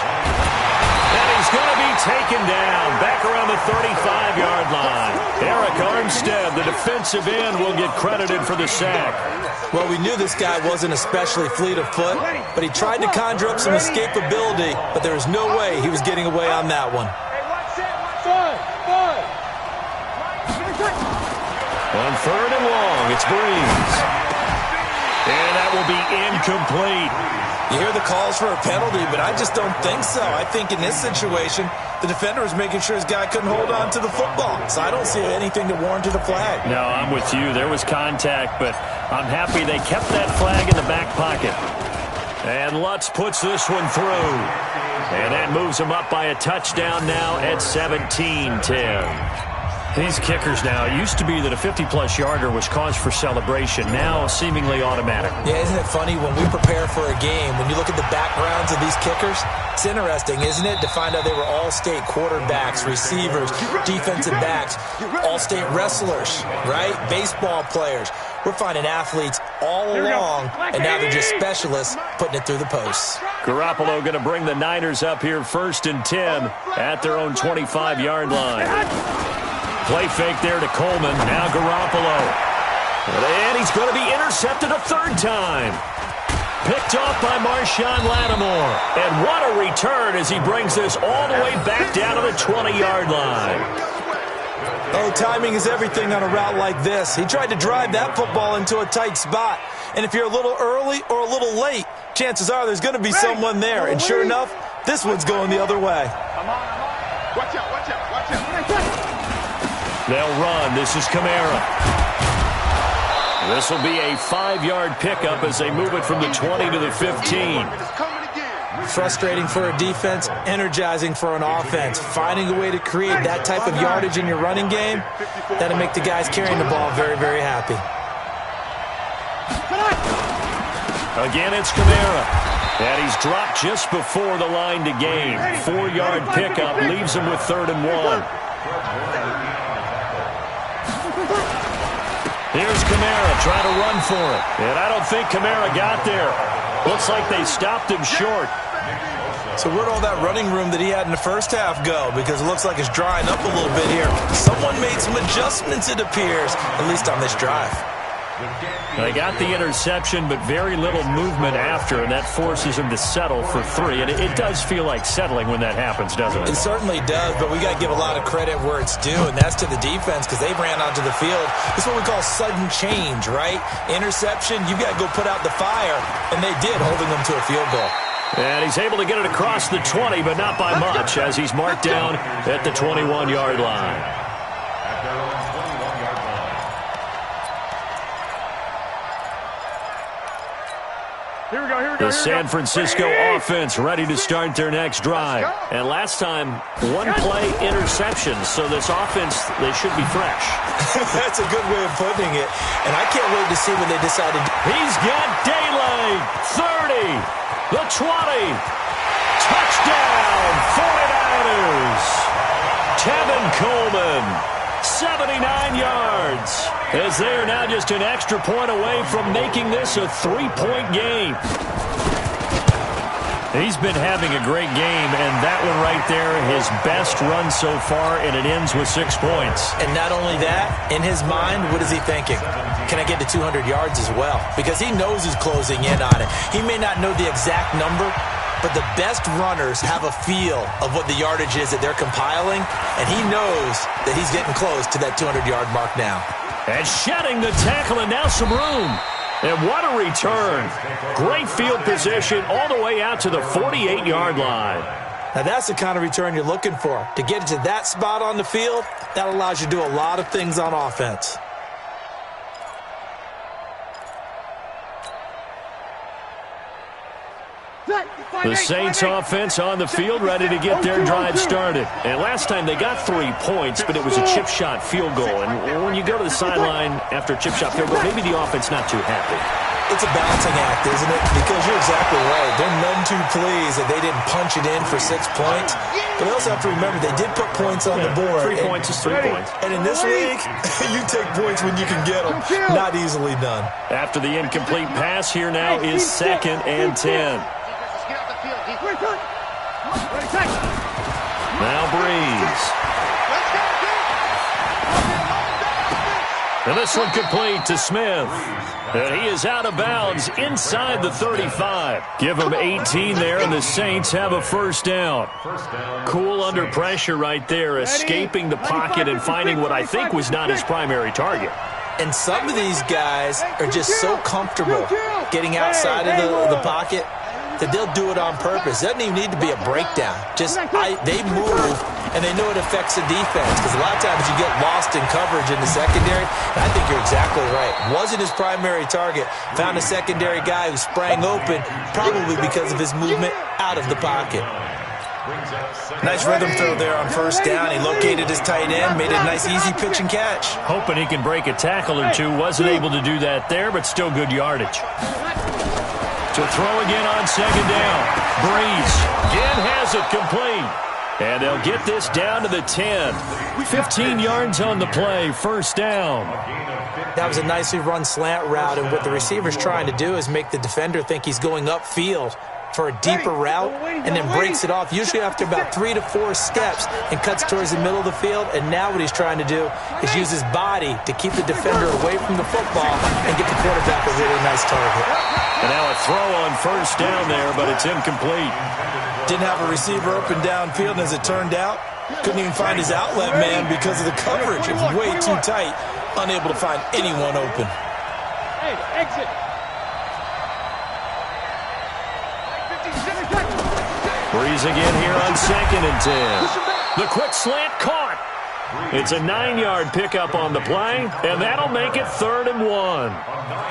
And he's going to be taken down back around the 35-yard line. Eric Armstead, the defensive end, will get credited for the sack. Well, we knew this guy wasn't especially fleet of foot, but he tried to conjure up some escapability, but there was no way he was getting away on that one. On 3rd and long, it's Breeze. And that will be incomplete. You hear the calls for a penalty, but I just don't think so. I think in this situation, the defender was making sure his guy couldn't hold on to the football. So I don't see anything to warrant the flag. No, I'm with you. There was contact, but I'm happy they kept that flag in the back pocket. And Lutz puts this one through. And that moves him up by a touchdown now at 17-10. These kickers now, it used to be that a 50-plus yarder was cause for celebration. Now, seemingly automatic. Yeah, isn't it funny when we prepare for a game, when you look at the backgrounds of these kickers, it's interesting, isn't it, to find out they were all-state quarterbacks, receivers, defensive backs, all-state wrestlers, right? Baseball players. We're finding athletes all along, and now they're just specialists putting it through the posts. Garoppolo going to bring the Niners up here 1st and 10 at their own 25-yard line. Play fake there to Coleman. Now Garoppolo. And he's going to be intercepted a 3rd time. Picked off by Marshawn Lattimore. And what a return as he brings this all the way back down to the 20-yard line. Oh, timing is everything on a route like this. He tried to drive that football into a tight spot. And if you're a little early or a little late, chances are there's going to be someone there. And sure enough, this one's going the other way. Watch out, watch out, watch out. They'll run. This is Kamara. This will be a 5-yard pickup as they move it from the 20 to the 15. Frustrating for a defense, energizing for an offense. Finding a way to create that type of yardage in your running game, that'll make the guys carrying the ball very, very happy. Again, it's Kamara. And he's dropped just before the line to gain. 4-yard pickup leaves him with 3rd and 1. Here's Kamara trying to run for it. And I don't think Kamara got there. Looks like they stopped him short. So where'd all that running room that he had in the first half go? Because it looks like it's drying up a little bit here. Someone made some adjustments, it appears, at least on this drive. They got the interception, but very little movement after, and that forces him to settle for 3. And it does feel like settling when that happens, doesn't it? It certainly does, but we got to give a lot of credit where it's due, and that's to the defense because they ran onto the field. This is what we call sudden change, right? Interception, you've got to go put out the fire, and they did, holding them to a field goal. And he's able to get it across the 20, but not by much, as he's marked down at the 21-yard line. The San Francisco offense ready to start their next drive. And last time, 1-play interception. So this offense, they should be fresh. That's a good way of putting it. And I can't wait to see when they decide to... He's got daylight. 30. The 20. Touchdown, 49ers. Tevin Coleman. 79 yards, as they are now just an extra point away from making this a 3-point game. He's been having a great game, and that one right there, his best run so far, and it ends with 6 points. And not only that, in his mind, what is he thinking? Can I get to 200 yards as well? Because he knows he's closing in on it. He may not know the exact number, but the best runners have a feel of what the yardage is that they're compiling, and he knows that he's getting close to that 200-yard mark now. And shedding the tackle, and now some room. And what a return. Great field position all the way out to the 48-yard line. Now that's the kind of return you're looking for. To get to that spot on the field, that allows you to do a lot of things on offense. The Saints offense on the field ready to get their drive started. And last time they got 3 points, but it was a chip shot field goal. And when you go to the sideline after a chip shot field goal, maybe the offense not too happy. It's a balancing act, isn't it? Because you're exactly right. They're none too pleased that they didn't punch it in for 6 points. But they also have to remember they did put points on the board. 3 points is 3 points. And in this league, you take points when you can get them. Not easily done. After the incomplete pass, here now is 2nd and 10. Now Breeze. And this one complete to Smith. And he is out of bounds inside the 35. Give him 18 there, and the Saints have a first down. Cool under pressure right there, escaping the pocket and finding what I think was not his primary target. And some of these guys are just so comfortable getting outside of the pocket that they'll do it on purpose. It doesn't even need to be a breakdown. They move, and they know it affects the defense. Because a lot of times you get lost in coverage in the secondary. And I think you're exactly right. Wasn't his primary target. Found a secondary guy who sprang open, probably because of his movement out of the pocket. Nice rhythm throw there on first down. He located his tight end, made a nice easy pitch and catch. Hoping he can break a tackle or two. Wasn't able to do that there, but still good yardage. To throw again on 2nd down. Breeze again has it complete. And they'll get this down to the 10. 15 yards on the play, first down. That was a nicely run slant route, and what the receiver's trying to do is make the defender think he's going upfield for a deeper route and then breaks it off, usually after about 3 to 4 steps, and cuts towards the middle of the field. And now what he's trying to do is use his body to keep the defender away from the football and get the quarterback a really nice target. And now a throw on first down there, but it's incomplete. Didn't have a receiver open downfield, and as it turned out, couldn't even find his outlet man because of the coverage. It was way too tight, unable to find anyone open. Hey, exit. Breeze again here on 2nd and 10. The quick slant caught. It's a 9-yard pickup on the play, and that'll make it 3rd and 1.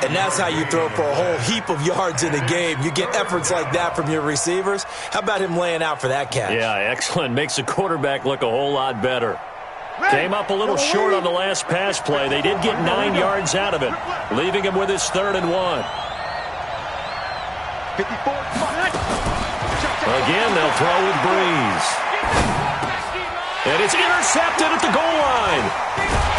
And that's how you throw for a whole heap of yards in a game. You get efforts like that from your receivers. How about him laying out for that catch? Yeah, excellent. Makes the quarterback look a whole lot better. Came up a little short on the last pass play. They did get 9 yards out of it, leaving him with his 3rd and 1. 54. Again, they'll throw with Breeze. And it's intercepted at the goal line.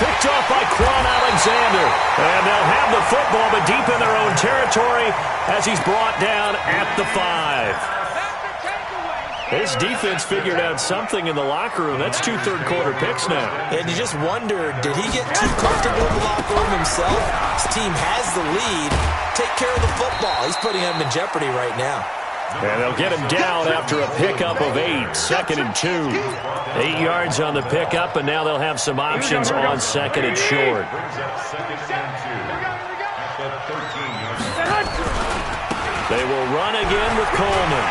Picked off by Quan Alexander. And they'll have the football, but deep in their own territory as he's brought down at the 5. This defense figured out something in the locker room. That's 2 third-quarter picks now. And you just wonder, did he get too comfortable in the locker room himself? His team has the lead. Take care of the football. He's putting him in jeopardy right now. And they'll get him down after a pickup of 8, 2nd and 2. 8 yards on the pickup, and now they'll have some options on 2nd and short. They will run again with Coleman.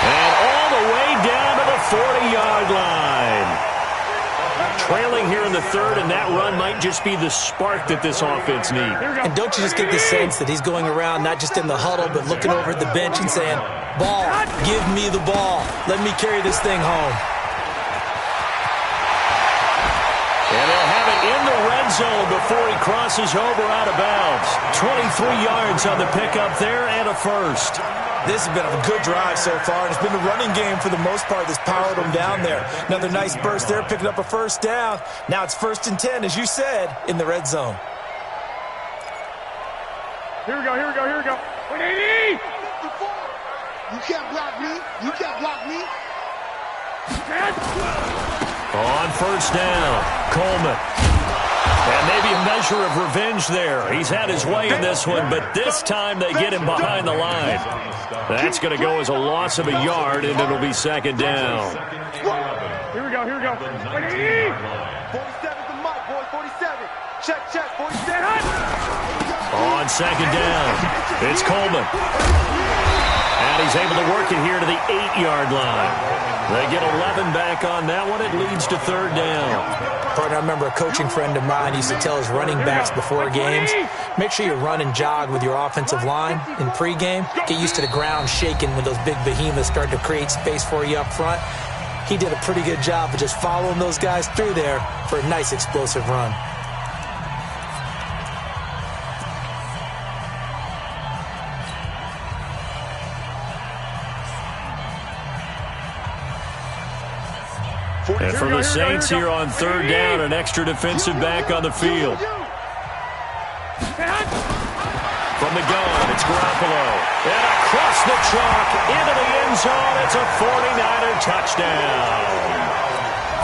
And all the way down to the 40-yard line. Trailing here in the 3rd, and that run might just be the spark that this offense needs. And don't you just get the sense that he's going around not just in the huddle, but looking over at the bench and saying, ball, give me the ball. Let me carry this thing home. And they'll have it in the red zone before he crosses over out of bounds. 23 yards on the pickup there and a first. This has been a good drive so far, and it's been the running game for the most part that's powered them down there. Another nice burst there, picking up a first down. Now it's 1st and 10, as you said, in the red zone. Here we go. 180! You can't block me. You can't block me. On first down, Coleman. And maybe a measure of revenge there. He's had his way in this one, but this time they get him behind the line. That's going to go as a loss of a yard, and it'll be 2nd down. Here we go. 180! 47's the mic, boy. 47. Check. 47. On 2nd down, it's Coleman. And he's able to work it here to the 8-yard line. They get 11 back on that one. It leads to 3rd down. Partner, I remember a coaching friend of mine used to tell his running backs before games, make sure you run and jog with your offensive line in pregame. Get used to the ground shaking when those big behemoths start to create space for you up front. He did a pretty good job of just following those guys through there for a nice explosive run. And for the Saints here on 3rd down, an extra defensive back on the field. From the gun, it's Garoppolo. And across the chalk, into the end zone, it's a 49er touchdown.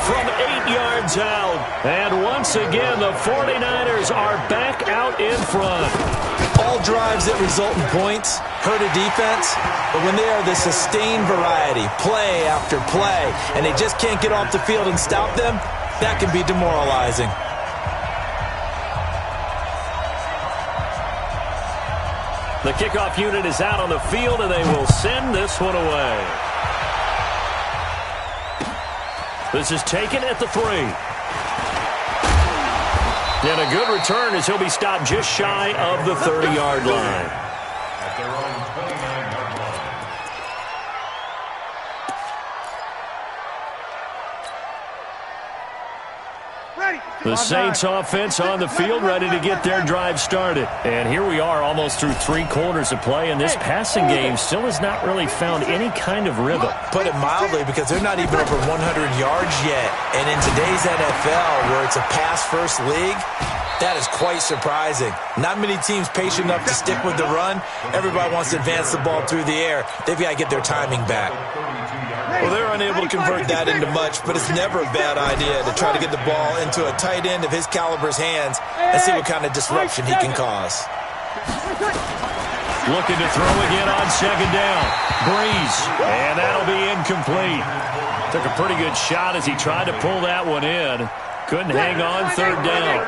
From 8 yards out. And once again, the 49ers are back out in front. All drives that result in points hurt a defense, but when they are the sustained variety, play after play, and they just can't get off the field and stop them, that can be demoralizing. The kickoff unit is out on the field, and they will send this one away. This is taken at the 3. And a good return as he'll be stopped just shy of the 30-yard line. At their own 29-yard line. The Saints offense on the field ready to get their drive started. And here we are almost through 3 quarters of play, and this passing game still has not really found any kind of rhythm. Put it mildly, because they're not even over 100 yards yet. And in today's NFL, where it's a pass-first league, that is quite surprising. Not many teams patient enough to stick with the run. Everybody wants to advance the ball through the air. They've got to get their timing back. Well, they're unable to convert that into much, but it's never a bad idea to try to get the ball into a tight end of his caliber's hands and see what kind of disruption he can cause. Looking to throw again on 2nd down. Breeze, and that'll be incomplete. Took a pretty good shot as he tried to pull that one in. Couldn't hang on 3rd down.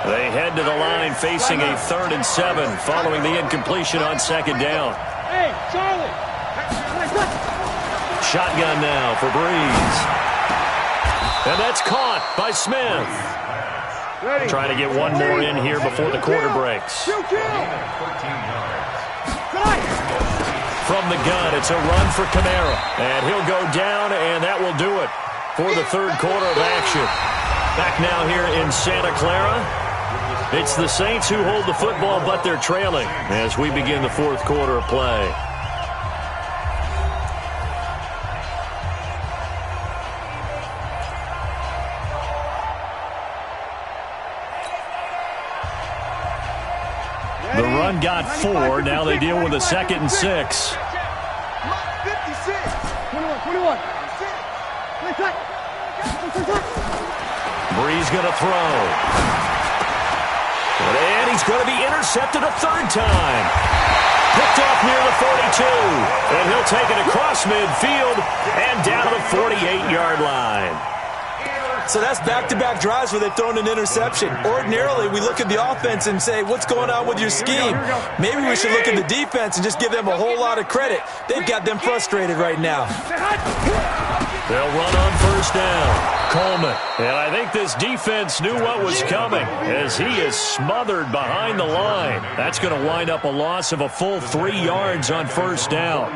They head to the line facing a 3rd and 7 following the incompletion on 2nd down. Hey, Charlie! shotgun now for Breeze. And that's caught by Smith. Trying to get one more in here before the quarter breaks. From the gun, it's a run for Kamara. And he'll go down, and that will do it for the third quarter of action. Back now here in Santa Clara. It's the Saints who hold the football, but they're trailing as we begin the fourth quarter of play. The run got 4. Now they deal with a 2nd and 6. 21. Breeze going to throw. And he's going to be intercepted a third time. Picked off near the 42. And he'll take it across midfield and down to the 48-yard line. So that's back-to-back drives where they've thrown an interception. Ordinarily, we look at the offense and say, what's going on with your scheme? Maybe we should look at the defense and just give them a whole lot of credit. They've got them frustrated right now. They'll run on first down. Coleman. And I think this defense knew what was coming as he is smothered behind the line. That's going to wind up a loss of a full 3 yards on first down.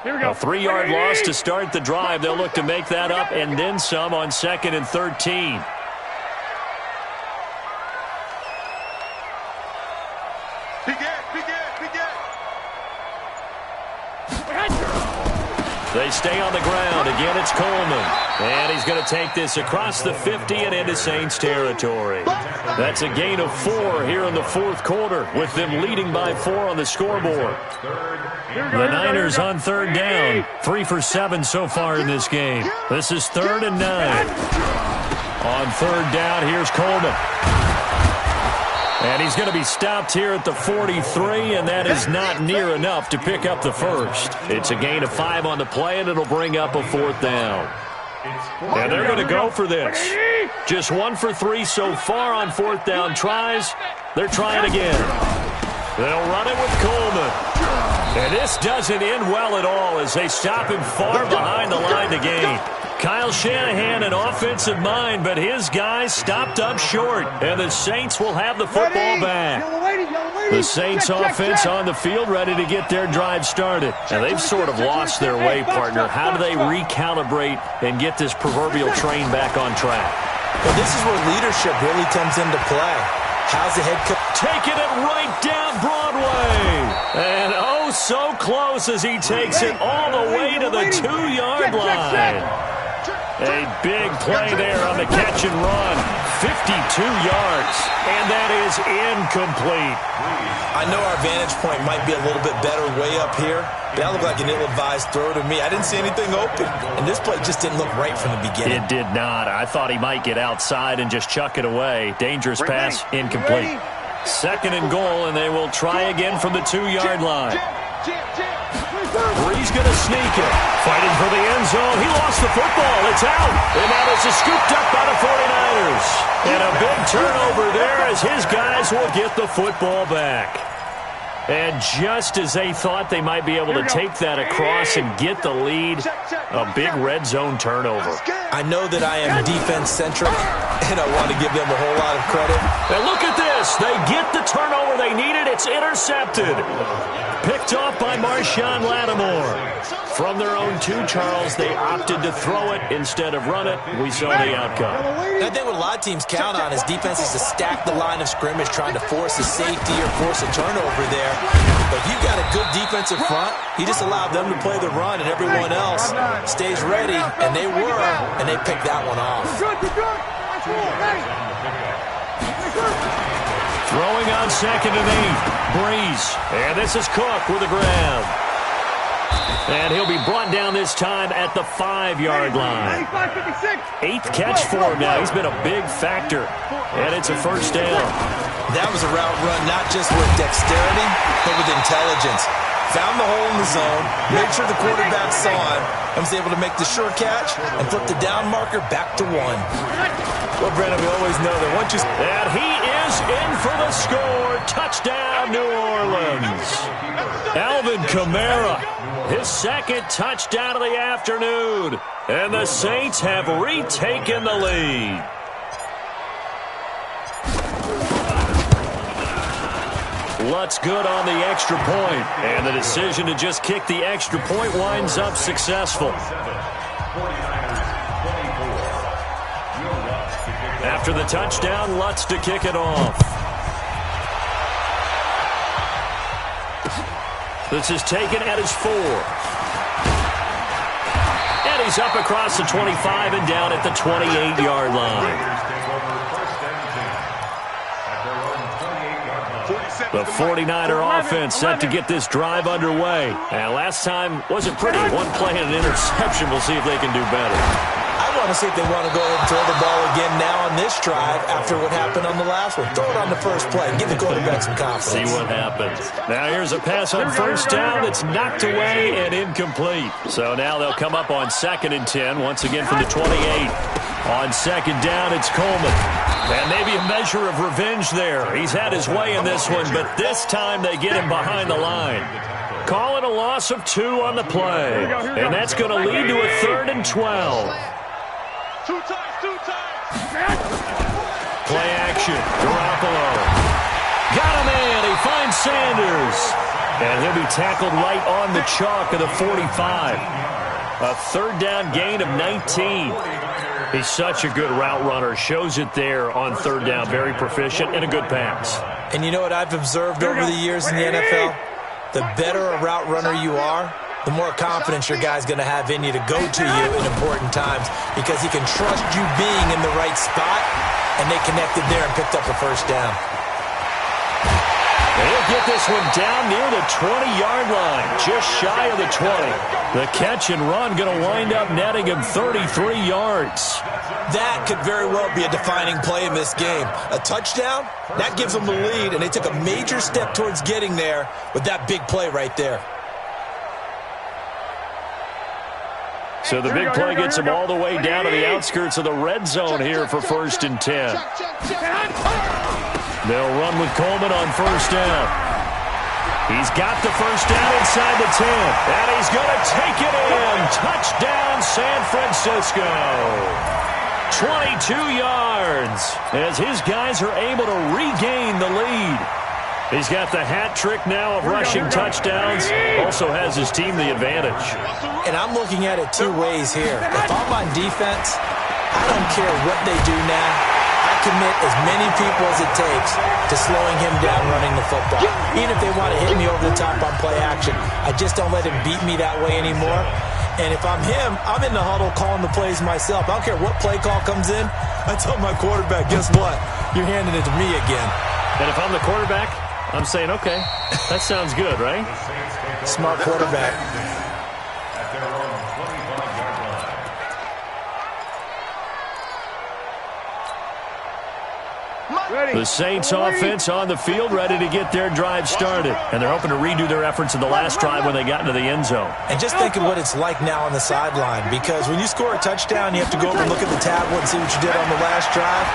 Here we go. A 3-yard loss to start the drive. They'll look to make that up and then some on 2nd and 13. They stay on the ground. Again, it's Coleman. And he's going to take this across the 50 and into Saints territory. That's a gain of 4 here in the fourth quarter, with them leading by 4 on the scoreboard. The Niners on third down. 3 for 7 so far in this game. This is 3rd and 9. On third down, here's Coleman. And he's going to be stopped here at the 43, and that is not near enough to pick up the first. It's a gain of 5 on the play, and it'll bring up a 4th down. And they're going to go for this. Just 1 for 3 so far on 4th down tries. They're trying again. They'll run it with Coleman. And this doesn't end well at all as they stop him far behind the line to gain. Kyle Shanahan, an offensive mind, but his guys stopped up short, and the Saints will have the football back. The Saints offense on the field ready to get their drive started. And they've sort of lost their way, partner. How do they recalibrate and get this proverbial train back on track? Well, this is where leadership really comes into play. How's the head coach? Taking it right down Broadway. And oh, so close as he takes it all the way to the 2-yard line. A big play there on the catch and run. 52 yards, and that is incomplete. I know our vantage point might be a little bit better way up here, but that looked like an ill-advised throw to me. I didn't see anything open, and this play just didn't look right from the beginning. It did not. I thought he might get outside and just chuck it away. Dangerous pass, incomplete. 2nd and goal, and they will try again from the 2-yard line. Breeze going to sneak it. Fighting for the end zone. He lost the football. It's out. And now this is scooped up by the 49ers. And a big turnover there as his guys will get the football back. And just as they thought they might be able to take that across and get the lead, a big red zone turnover. I know that I am defense-centric, and I want to give them a whole lot of credit. And look at this. They get the turnover they needed. It's intercepted. Picked off by Marshawn Lattimore. From their own 2, Charles, they opted to throw it instead of run it. We saw the outcome. I think what a lot of teams count on is defenses to stack the line of scrimmage, trying to force a safety or force a turnover there. But you've got a good defensive front. You just allowed them to play the run, and everyone else stays ready, and they were, and they picked that one off. Throwing on 2nd and 8. Breeze. And this is Cook with a grab. And he'll be brought down this time at the 5-yard line. 8th catch for him now. He's been a big factor. And it's a first down. That was a route run not just with dexterity, but with intelligence. found the hole in the zone, made sure the quarterback saw him, and was able to make the sure catch and flip the down marker back to 1. Well, Brandon, we always know that once you... And he is in for the score. Touchdown, New Orleans. Alvin Kamara, his second touchdown of the afternoon. And the Saints have retaken the lead. Lutz good on the extra point, and the decision to just kick the extra point winds up successful. After the touchdown, Lutz to kick it off. This is taken at his 4. And he's up across the 25 and down at the 28-yard line. The 49er offense set to get this drive underway. And last time wasn't pretty. One play and an interception. We'll see if they can do better. I want to see if they want to go ahead and throw the ball again now on this drive after what happened on the last one. Throw it on the first play and give the quarterback some confidence. See what happens. Now here's a pass on first down. It's knocked away and incomplete. So now they'll come up on 2nd and 10. Once again from the 28. On 2nd down, it's Coleman. And maybe a measure of revenge there. He's had his way in this one, but this time they get him behind the line. Calling a loss of 2 on the play. And that's going to lead to a 3rd and 12. 2 times. Play action. Garoppolo. Got him in. He finds Sanders. And he'll be tackled right on the chalk of the 45. A 3rd down gain of 19. He's such a good route runner. Shows it there on 3rd down. Very proficient and a good pass. And you know what I've observed over the years in the NFL? The better a route runner you are, the more confidence your guy's going to have in you to go to you in important times because he can trust you being in the right spot, and they connected there and picked up a 1st down. He'll get this one down near the 20-yard line, just shy of the 20. The catch and run going to wind up netting him 33 yards. That could very well be a defining play in this game. A touchdown, that gives them the lead, and they took a major step towards getting there with that big play right there. So the big play gets him all the way down to the outskirts of the red zone here for 1st and 10. They'll run with Coleman on 1st down. He's got the 1st down inside the 10. And he's going to take it in. Touchdown, San Francisco. 22 yards as his guys are able to regain the lead. He's got the hat trick now of rushing touchdowns. Also has his team the advantage. And I'm looking at it 2 ways here. If I'm on defense, I don't care what they do now. I commit as many people as it takes to slowing him down running the football. Even if they want to hit me over the top on play action, I just don't let him beat me that way anymore. And if I'm him, I'm in the huddle calling the plays myself. I don't care what play call comes in. I tell my quarterback, guess what? You're handing it to me again. And if I'm the quarterback, I'm saying, okay, that sounds good, right? Smart quarterback. The Saints offense on the field ready to get their drive started. And they're hoping to redo their efforts in the last drive when they got into the end zone. And just think of what it's like now on the sideline, because when you score a touchdown, you have to go over and look at the tablet and see what you did on the last drive.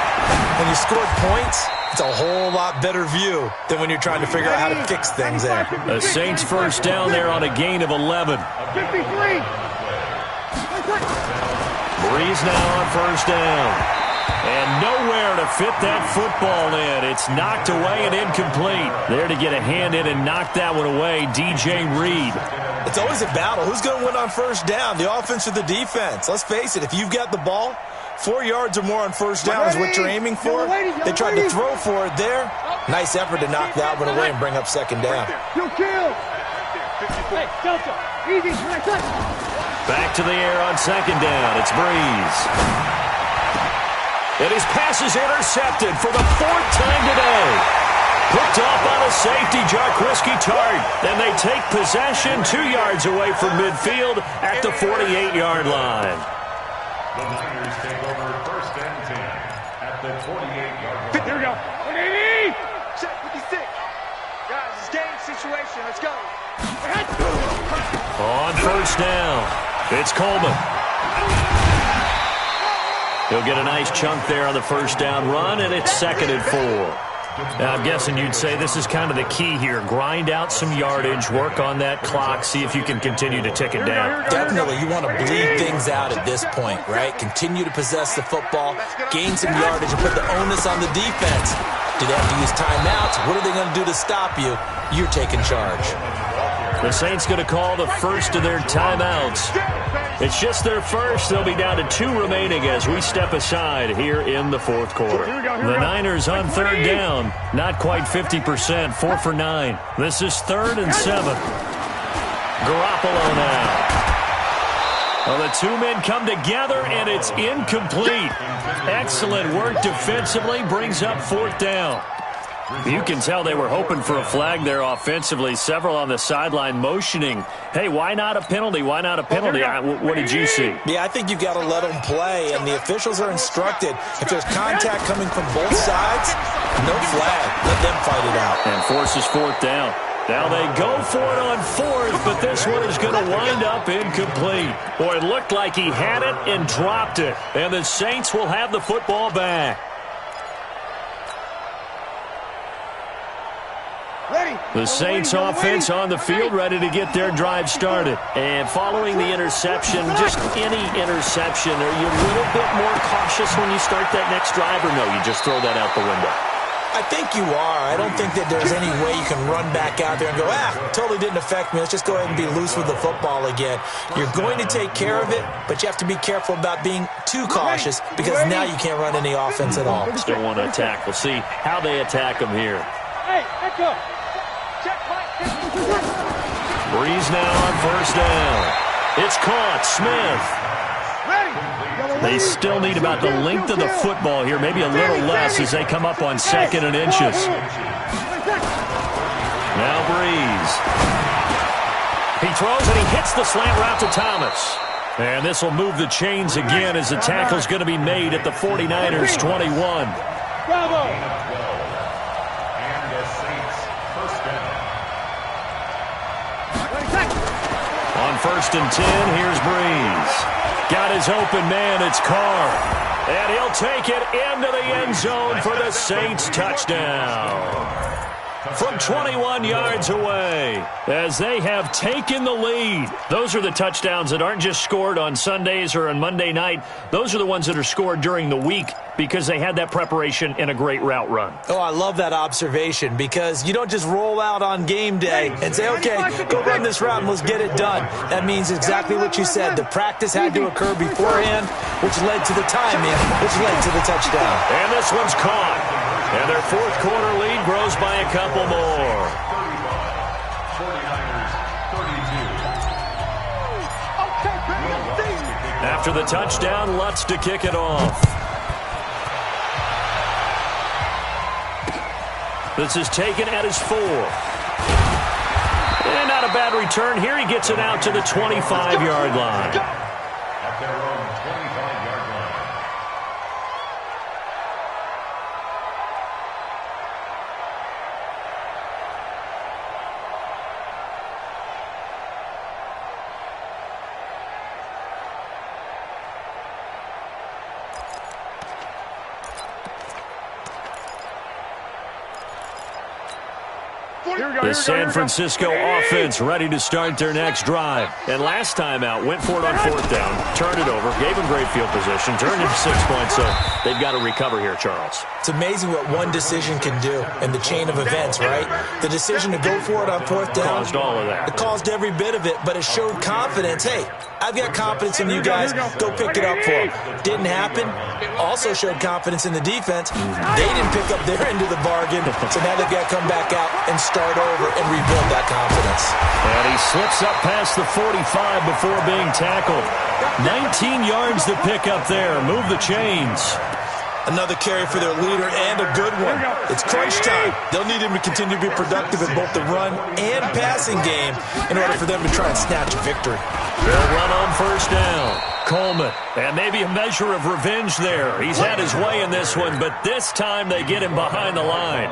When you scored points, it's a whole lot better view than when you're trying to figure out how to fix things there. The Saints 1st down there on a gain of 11. 53. Breeze now on 1st down. And nowhere to fit that football in. It's knocked away and incomplete. There to get a hand in and knock that one away, DJ Reed. It's always a battle. Who's going to win on 1st down, the offense or the defense? Let's face it, if you've got the ball, 4 yards or more on 1st down is what you're aiming for. They tried to throw for it there. Nice effort to knock that one away and bring up 2nd down. You kill. Hey, Delta. Easy. Back to the air on 2nd down. It's Breeze. And his pass is intercepted for the 4th time today. Picked off on a safety, Jarquiski Tart. And they take possession 2 yards away from midfield at the 48-yard line. The Niners take over 1st and 10 at the 48-yard line. Here we go. 56. Guys, it's game situation. Let's go. On first down, it's Coleman. He'll get a nice chunk there on the first down run, and it's 2nd and 4. Now, I'm guessing you'd say this is kind of the key here. Grind out some yardage, work on that clock, see if you can continue to tick it down. Definitely, you want to bleed things out at this point, right? Continue to possess the football, gain some yardage, and put the onus on the defense. Do they have to use timeouts? What are they going to do to stop you? You're taking charge. The Saints going to call the first of their timeouts. It's just their first. They'll be down to 2 remaining as we step aside here in the 4th quarter. The Niners on 3rd down. Not quite 50%. 4 for 9. This is 3rd and 7. Garoppolo now. Well, the 2 men come together, and it's incomplete. Excellent work defensively. Brings up 4th down. You can tell they were hoping for a flag there offensively. Several on the sideline motioning, hey, why not a penalty? Why not a penalty? What did you see? Yeah, I think you've got to let them play, and the officials are instructed. If there's contact coming from both sides, no flag. Let them fight it out. And forces 4th down. Now they go for it on 4th, but this one is going to wind up incomplete. Boy, it looked like he had it and dropped it. And the Saints will have the football back. The Saints offense on the field, ready to get their drive started. And following the interception, just any interception, are you a little bit more cautious when you start that next drive, or no, you just throw that out the window? I think you are. I don't think that there's any way you can run back out there and go, totally didn't affect me. Let's just go ahead and be loose with the football again. You're going to take care of it, but you have to be careful about being too cautious because now you can't run any offense at all. Still want to attack. We'll see how they attack them here. Hey, let's go. Breeze now on first down. It's caught. Smith. They still need about the length of the football here, maybe a little less as they come up on 2nd and inches. Now Breeze. He throws and he hits the slant route to Thomas. And this will move the chains again as the tackle's going to be made at the 49ers 21. Bravo. On 1st and 10, here's Breeze. Got his open man, it's Carr. And he'll take it into the end zone for the Saints touchdown. From 21 yards away as they have taken the lead. Those are the touchdowns that aren't just scored on Sundays or on Monday night. Those are the ones that are scored during the week because they had that preparation in a great route run. Oh, I love that observation because you don't just roll out on game day and say, okay, go run this route and let's get it done. That means exactly what you said. The practice had to occur beforehand, which led to the timing, which led to the touchdown. And this one's caught. And their 4th quarter lead grows by a couple more. 49ers, 32. After the touchdown, Lutz to kick it off. This is taken at his 4. And not a bad return here. He gets it out to the 25-yard line. At their own 25-yard line. The San Francisco offense ready to start their next drive. And last time out, went for it on 4th down, turned it over, gave them great field position, turned it to 6 points, so they've got to recover here, Charles. It's amazing what one decision can do in the chain of events, right? The decision to go for it on 4th down. Caused all of that. It caused every bit of it, but it showed confidence. Hey, I've got confidence in you guys. Go pick it up for them. Didn't happen. Also showed confidence in the defense. They didn't pick up their end of the bargain, so now they've got to come back out and start over and rebuild that confidence. And he slips up past the 45 before being tackled. 19 yards to pick up there. Move the chains. Another carry for their leader and a good one. It's crunch time. They'll need him to continue to be productive in both the run and passing game in order for them to try and snatch a victory. They'll run on first down. Coleman. And maybe a measure of revenge there. He's had his way in this one, but this time they get him behind the line.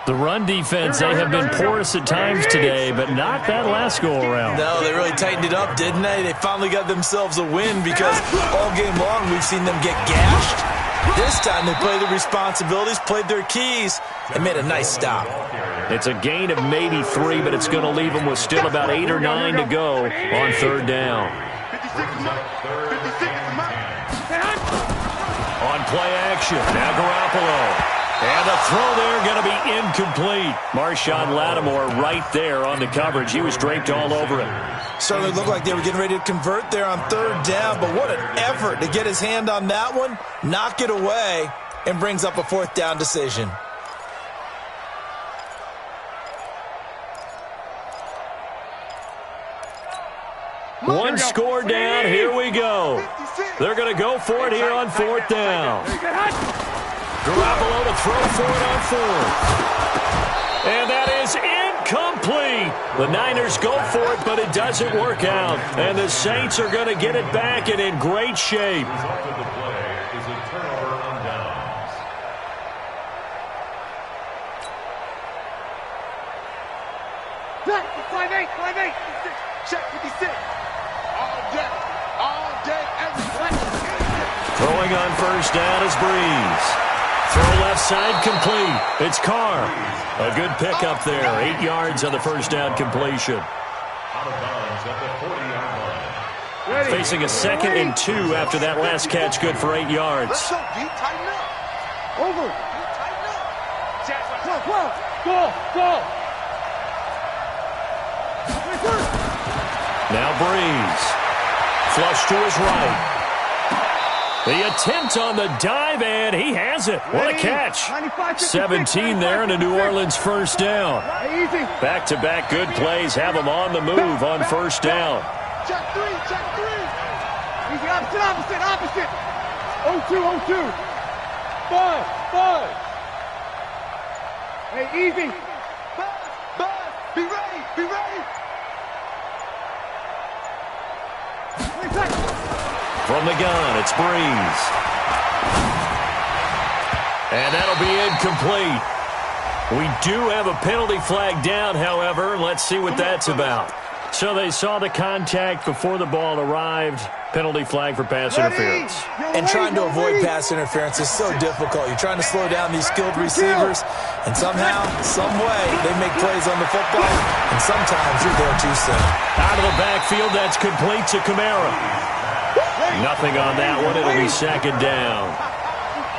The run defense, they have been porous at times today, but not that last go-around. No, they really tightened it up, didn't they? They finally got themselves a win because all game long we've seen them get gashed. This time they played the responsibilities, played their keys, and made a nice stop. It's a gain of maybe 3, but it's going to leave them with still about 8 or 9 to go on third down. On play action, now Garoppolo. And the throw there going to be incomplete. Marshawn Lattimore right there on the coverage. He was draped all over it. Certainly looked like they were getting ready to convert there on third down, but what an effort to get his hand on that one, knock it away, and brings up a fourth down decision. One score down, here we go. They're going to go for it here on fourth down. Garoppolo to throw for it on fourth. And that is incomplete. The Niners go for it, but it doesn't work out. And the Saints are going to get it back and in great shape. The result of the play is a turnover on downs. Check 56. All day, every play. Throwing on first down is Breeze. Throw left side complete. It's Carr. A good pickup there. 8 yards on the first down completion. Out of bounds at the 40-yard line. Facing a 2nd and 2 after that last catch. Good for 8 yards. Let's go, D. Tighten up. Over. D. Tighten up. Jack, go. Now Breeze. Flush to his right. The attempt on the dive, and he has it. What a catch. 17 there and a New Orleans first down. Back-to-back good plays have them on the move on first down. Check three. Easy, opposite. 0-2. Buzz. Hey, easy. Buzz. Be ready. From the gun, it's Breeze. And that'll be incomplete. We do have a penalty flag down, however. Let's see what that's about. So they saw the contact before the ball arrived. Penalty flag for pass interference. And trying to avoid pass interference is so difficult. You're trying to slow down these skilled receivers, and somehow, some way, they make plays on the football, and sometimes you're there too soon. Out of the backfield, that's complete to Kamara. Nothing on that one. It'll be second down.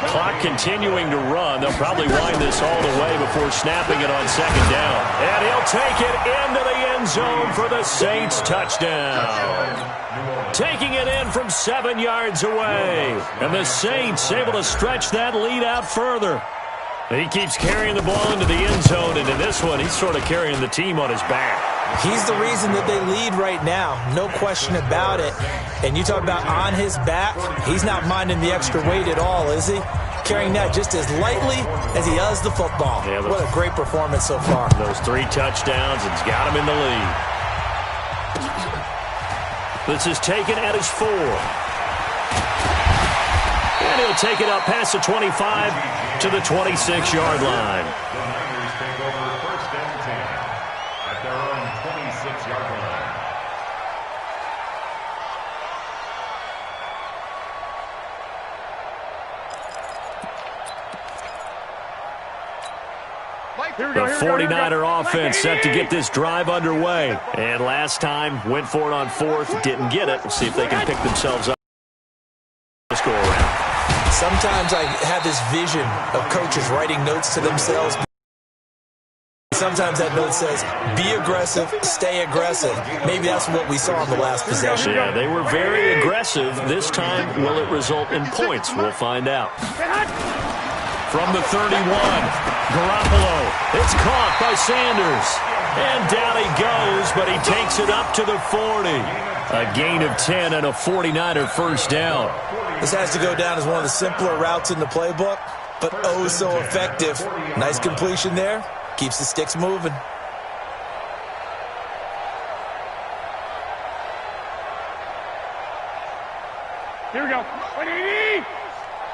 Clock continuing to run. They'll probably wind this all the way before snapping it on second down. And he'll take it into the end zone for the Saints touchdown. Taking it in from 7 yards away. And the Saints able to stretch that lead out further. He keeps carrying the ball into the end zone, and in this one, he's sort of carrying the team on his back. He's the reason that they lead right now, no question about it. And you talk about on his back, he's not minding the extra weight at all, is he? Carrying that just as lightly as he does the football. Yeah, what a great performance so far. Those 3 touchdowns, it's got him in the lead. This is taken at his 4. And he'll take it up past the 25 to the 26-yard line. The Niners take over first and 10 at their own 26-yard line. The 49er offense set to get this drive underway. And last time, went for it on 4th, didn't get it. We'll see if they can pick themselves up. Let's go around. Sometimes I have this vision of coaches writing notes to themselves. Sometimes that note says, be aggressive, stay aggressive. Maybe that's what we saw in the last possession. Yeah, they were very aggressive. This time, will it result in points? We'll find out. From the 31, Garoppolo. It's caught by Sanders. And down he goes, but he takes it up to the 40. A gain of 10 and a 49er first down. This has to go down as one of the simpler routes in the playbook, but oh so effective. Nice completion there. Keeps the sticks moving. Here we go.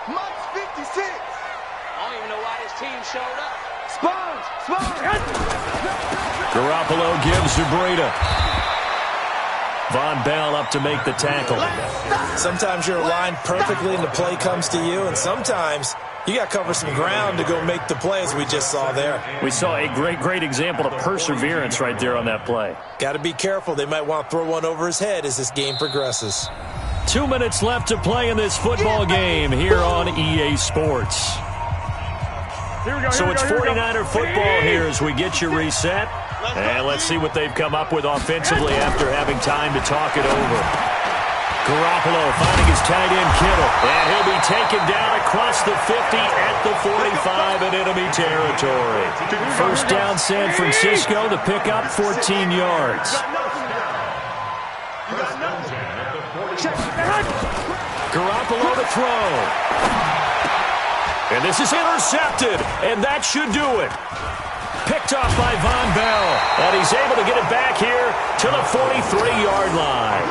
Months 56. I don't even know why this team showed up. Garoppolo gives to Breida. Von Bell up to make the tackle. Sometimes you're aligned perfectly and the play comes to you, and sometimes you got to cover some ground to go make the play, as we just saw there. We saw a great example of perseverance right there on that play. Got to be careful. They might want to throw one over his head as this game progresses. 2 minutes left to play in this football game here on EA Sports. So it's 49er football here as we get you reset. And let's see what they've come up with offensively after having time to talk it over. Garoppolo finding his tight end Kittle. And he'll be taken down across the 50 at the 45 in enemy territory. First down San Francisco, the pickup 14 yards. Garoppolo to throw. And this is intercepted, and that should do it. Picked off by Von Bell, and he's able to get it back here to the 43-yard line.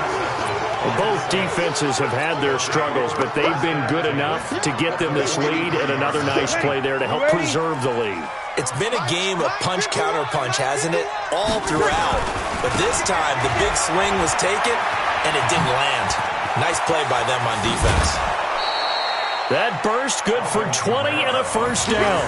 Both defenses have had their struggles, but they've been good enough to get them this lead, and another nice play there to help preserve the lead. It's been a game of punch-counter-punch, hasn't it? All throughout. But this time, the big swing was taken, and it didn't land. Nice play by them on defense. That burst good for 20 and a first down.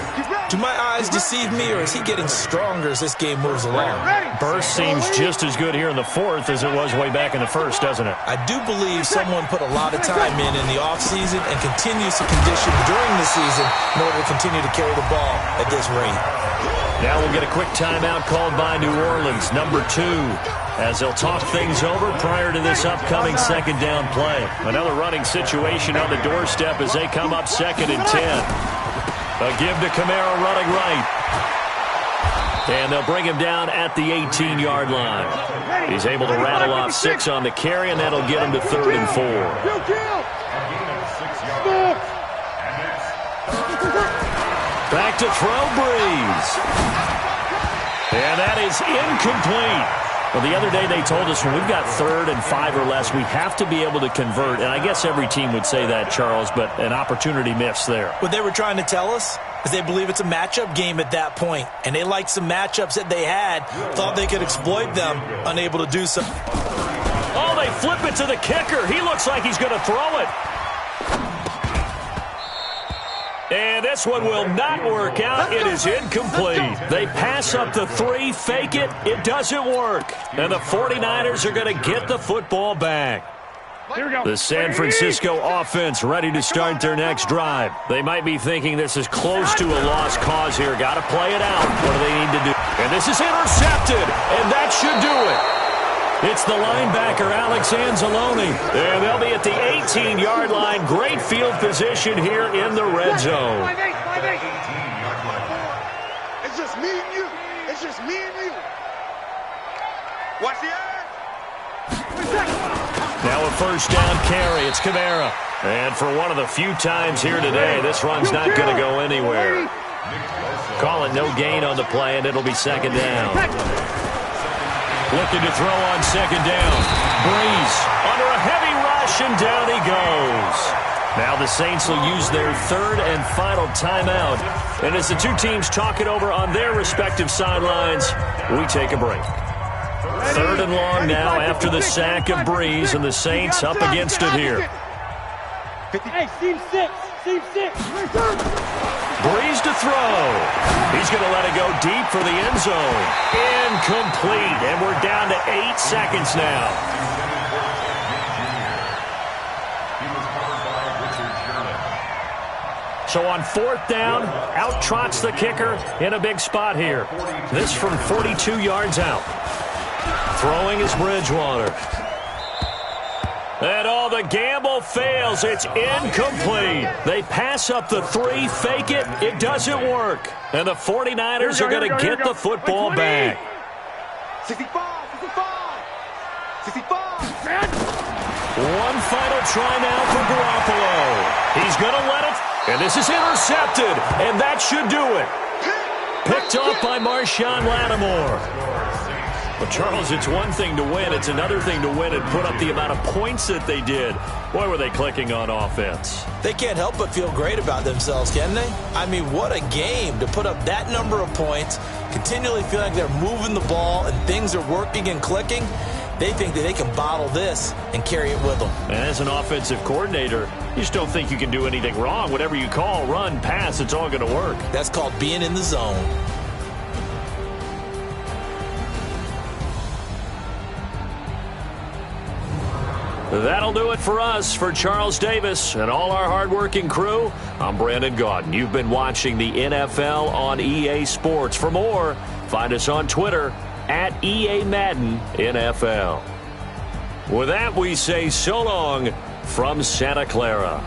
Do my eyes deceive me, or is he getting stronger as this game moves along? Burst seems just as good here in the fourth as it was way back in the first, doesn't it? I do believe someone put a lot of time in the offseason and continues to condition during the season in order to continue to carry the ball at this rate. Now we'll get a quick timeout called by New Orleans, number 2, as they'll talk things over prior to this upcoming second down play. Another running situation on the doorstep as they come up 2nd and 10. A give to Kamara running right. And they'll bring him down at the 18-yard line. He's able to rattle off 6 on the carry, and that'll get him to 3rd and 4. Back to throw, Breeze. And that is incomplete. Well, the other day they told us when we've got 3rd and 5 or less, we have to be able to convert. And I guess every team would say that, Charles, but an opportunity missed there. What they were trying to tell us is they believe it's a matchup game at that point. And they liked some matchups that they had, thought they could exploit them, unable to do so. Oh, they flip it to the kicker. He looks like he's going to throw it. And this one will not work out. It is incomplete. They pass up the 3, fake it. It doesn't work. And the 49ers are going to get the football back. The San Francisco offense ready to start their next drive. They might be thinking this is close to a lost cause here. Got to play it out. What do they need to do? And this is intercepted. And that should do it. It's the linebacker, Alex Anzalone. And they'll be at the 18-yard line. Great field position here in the red zone. It's just me and you. It's just me and you. Watch the eye. Now a first down carry. It's Kamara. And for one of the few times here today, this run's not going to go anywhere. Call it no gain on the play, and it'll be 2nd down. Looking to throw on 2nd down. Breeze under a heavy rush, and down he goes. Now the Saints will use their 3rd and final timeout. And as the two teams talk it over on their respective sidelines, we take a break. 3rd and long now after the sack of Breeze, and the Saints up against it here. Hey, seam 6. Breeze to throw. He's going to let it go deep for the end zone. Incomplete. And we're down to 8 seconds now. So on 4th down, out trots the kicker in a big spot here. This from 42 yards out. Throwing is Bridgewater. And all the gamble fails. It's incomplete. They pass up the 3, fake it. It doesn't work. And the 49ers are going to get the football back. 65. One final try now for Garoppolo. He's going to let it. And this is intercepted. And that should do it. Picked off by Marshawn Lattimore. Well, Charles, it's one thing to win. It's another thing to win and put up the amount of points that they did. Boy, were they clicking on offense. They can't help but feel great about themselves, can they? I mean, what a game to put up that number of points, continually feeling like they're moving the ball and things are working and clicking. They think that they can bottle this and carry it with them. And as an offensive coordinator, you just don't think you can do anything wrong. Whatever you call, run, pass, it's all going to work. That's called being in the zone. That'll do it for us. For Charles Davis and all our hardworking crew, I'm Brandon Gaudin. You've been watching the NFL on EA Sports. For more, find us on Twitter at EA Madden NFL. With that, we say so long from Santa Clara.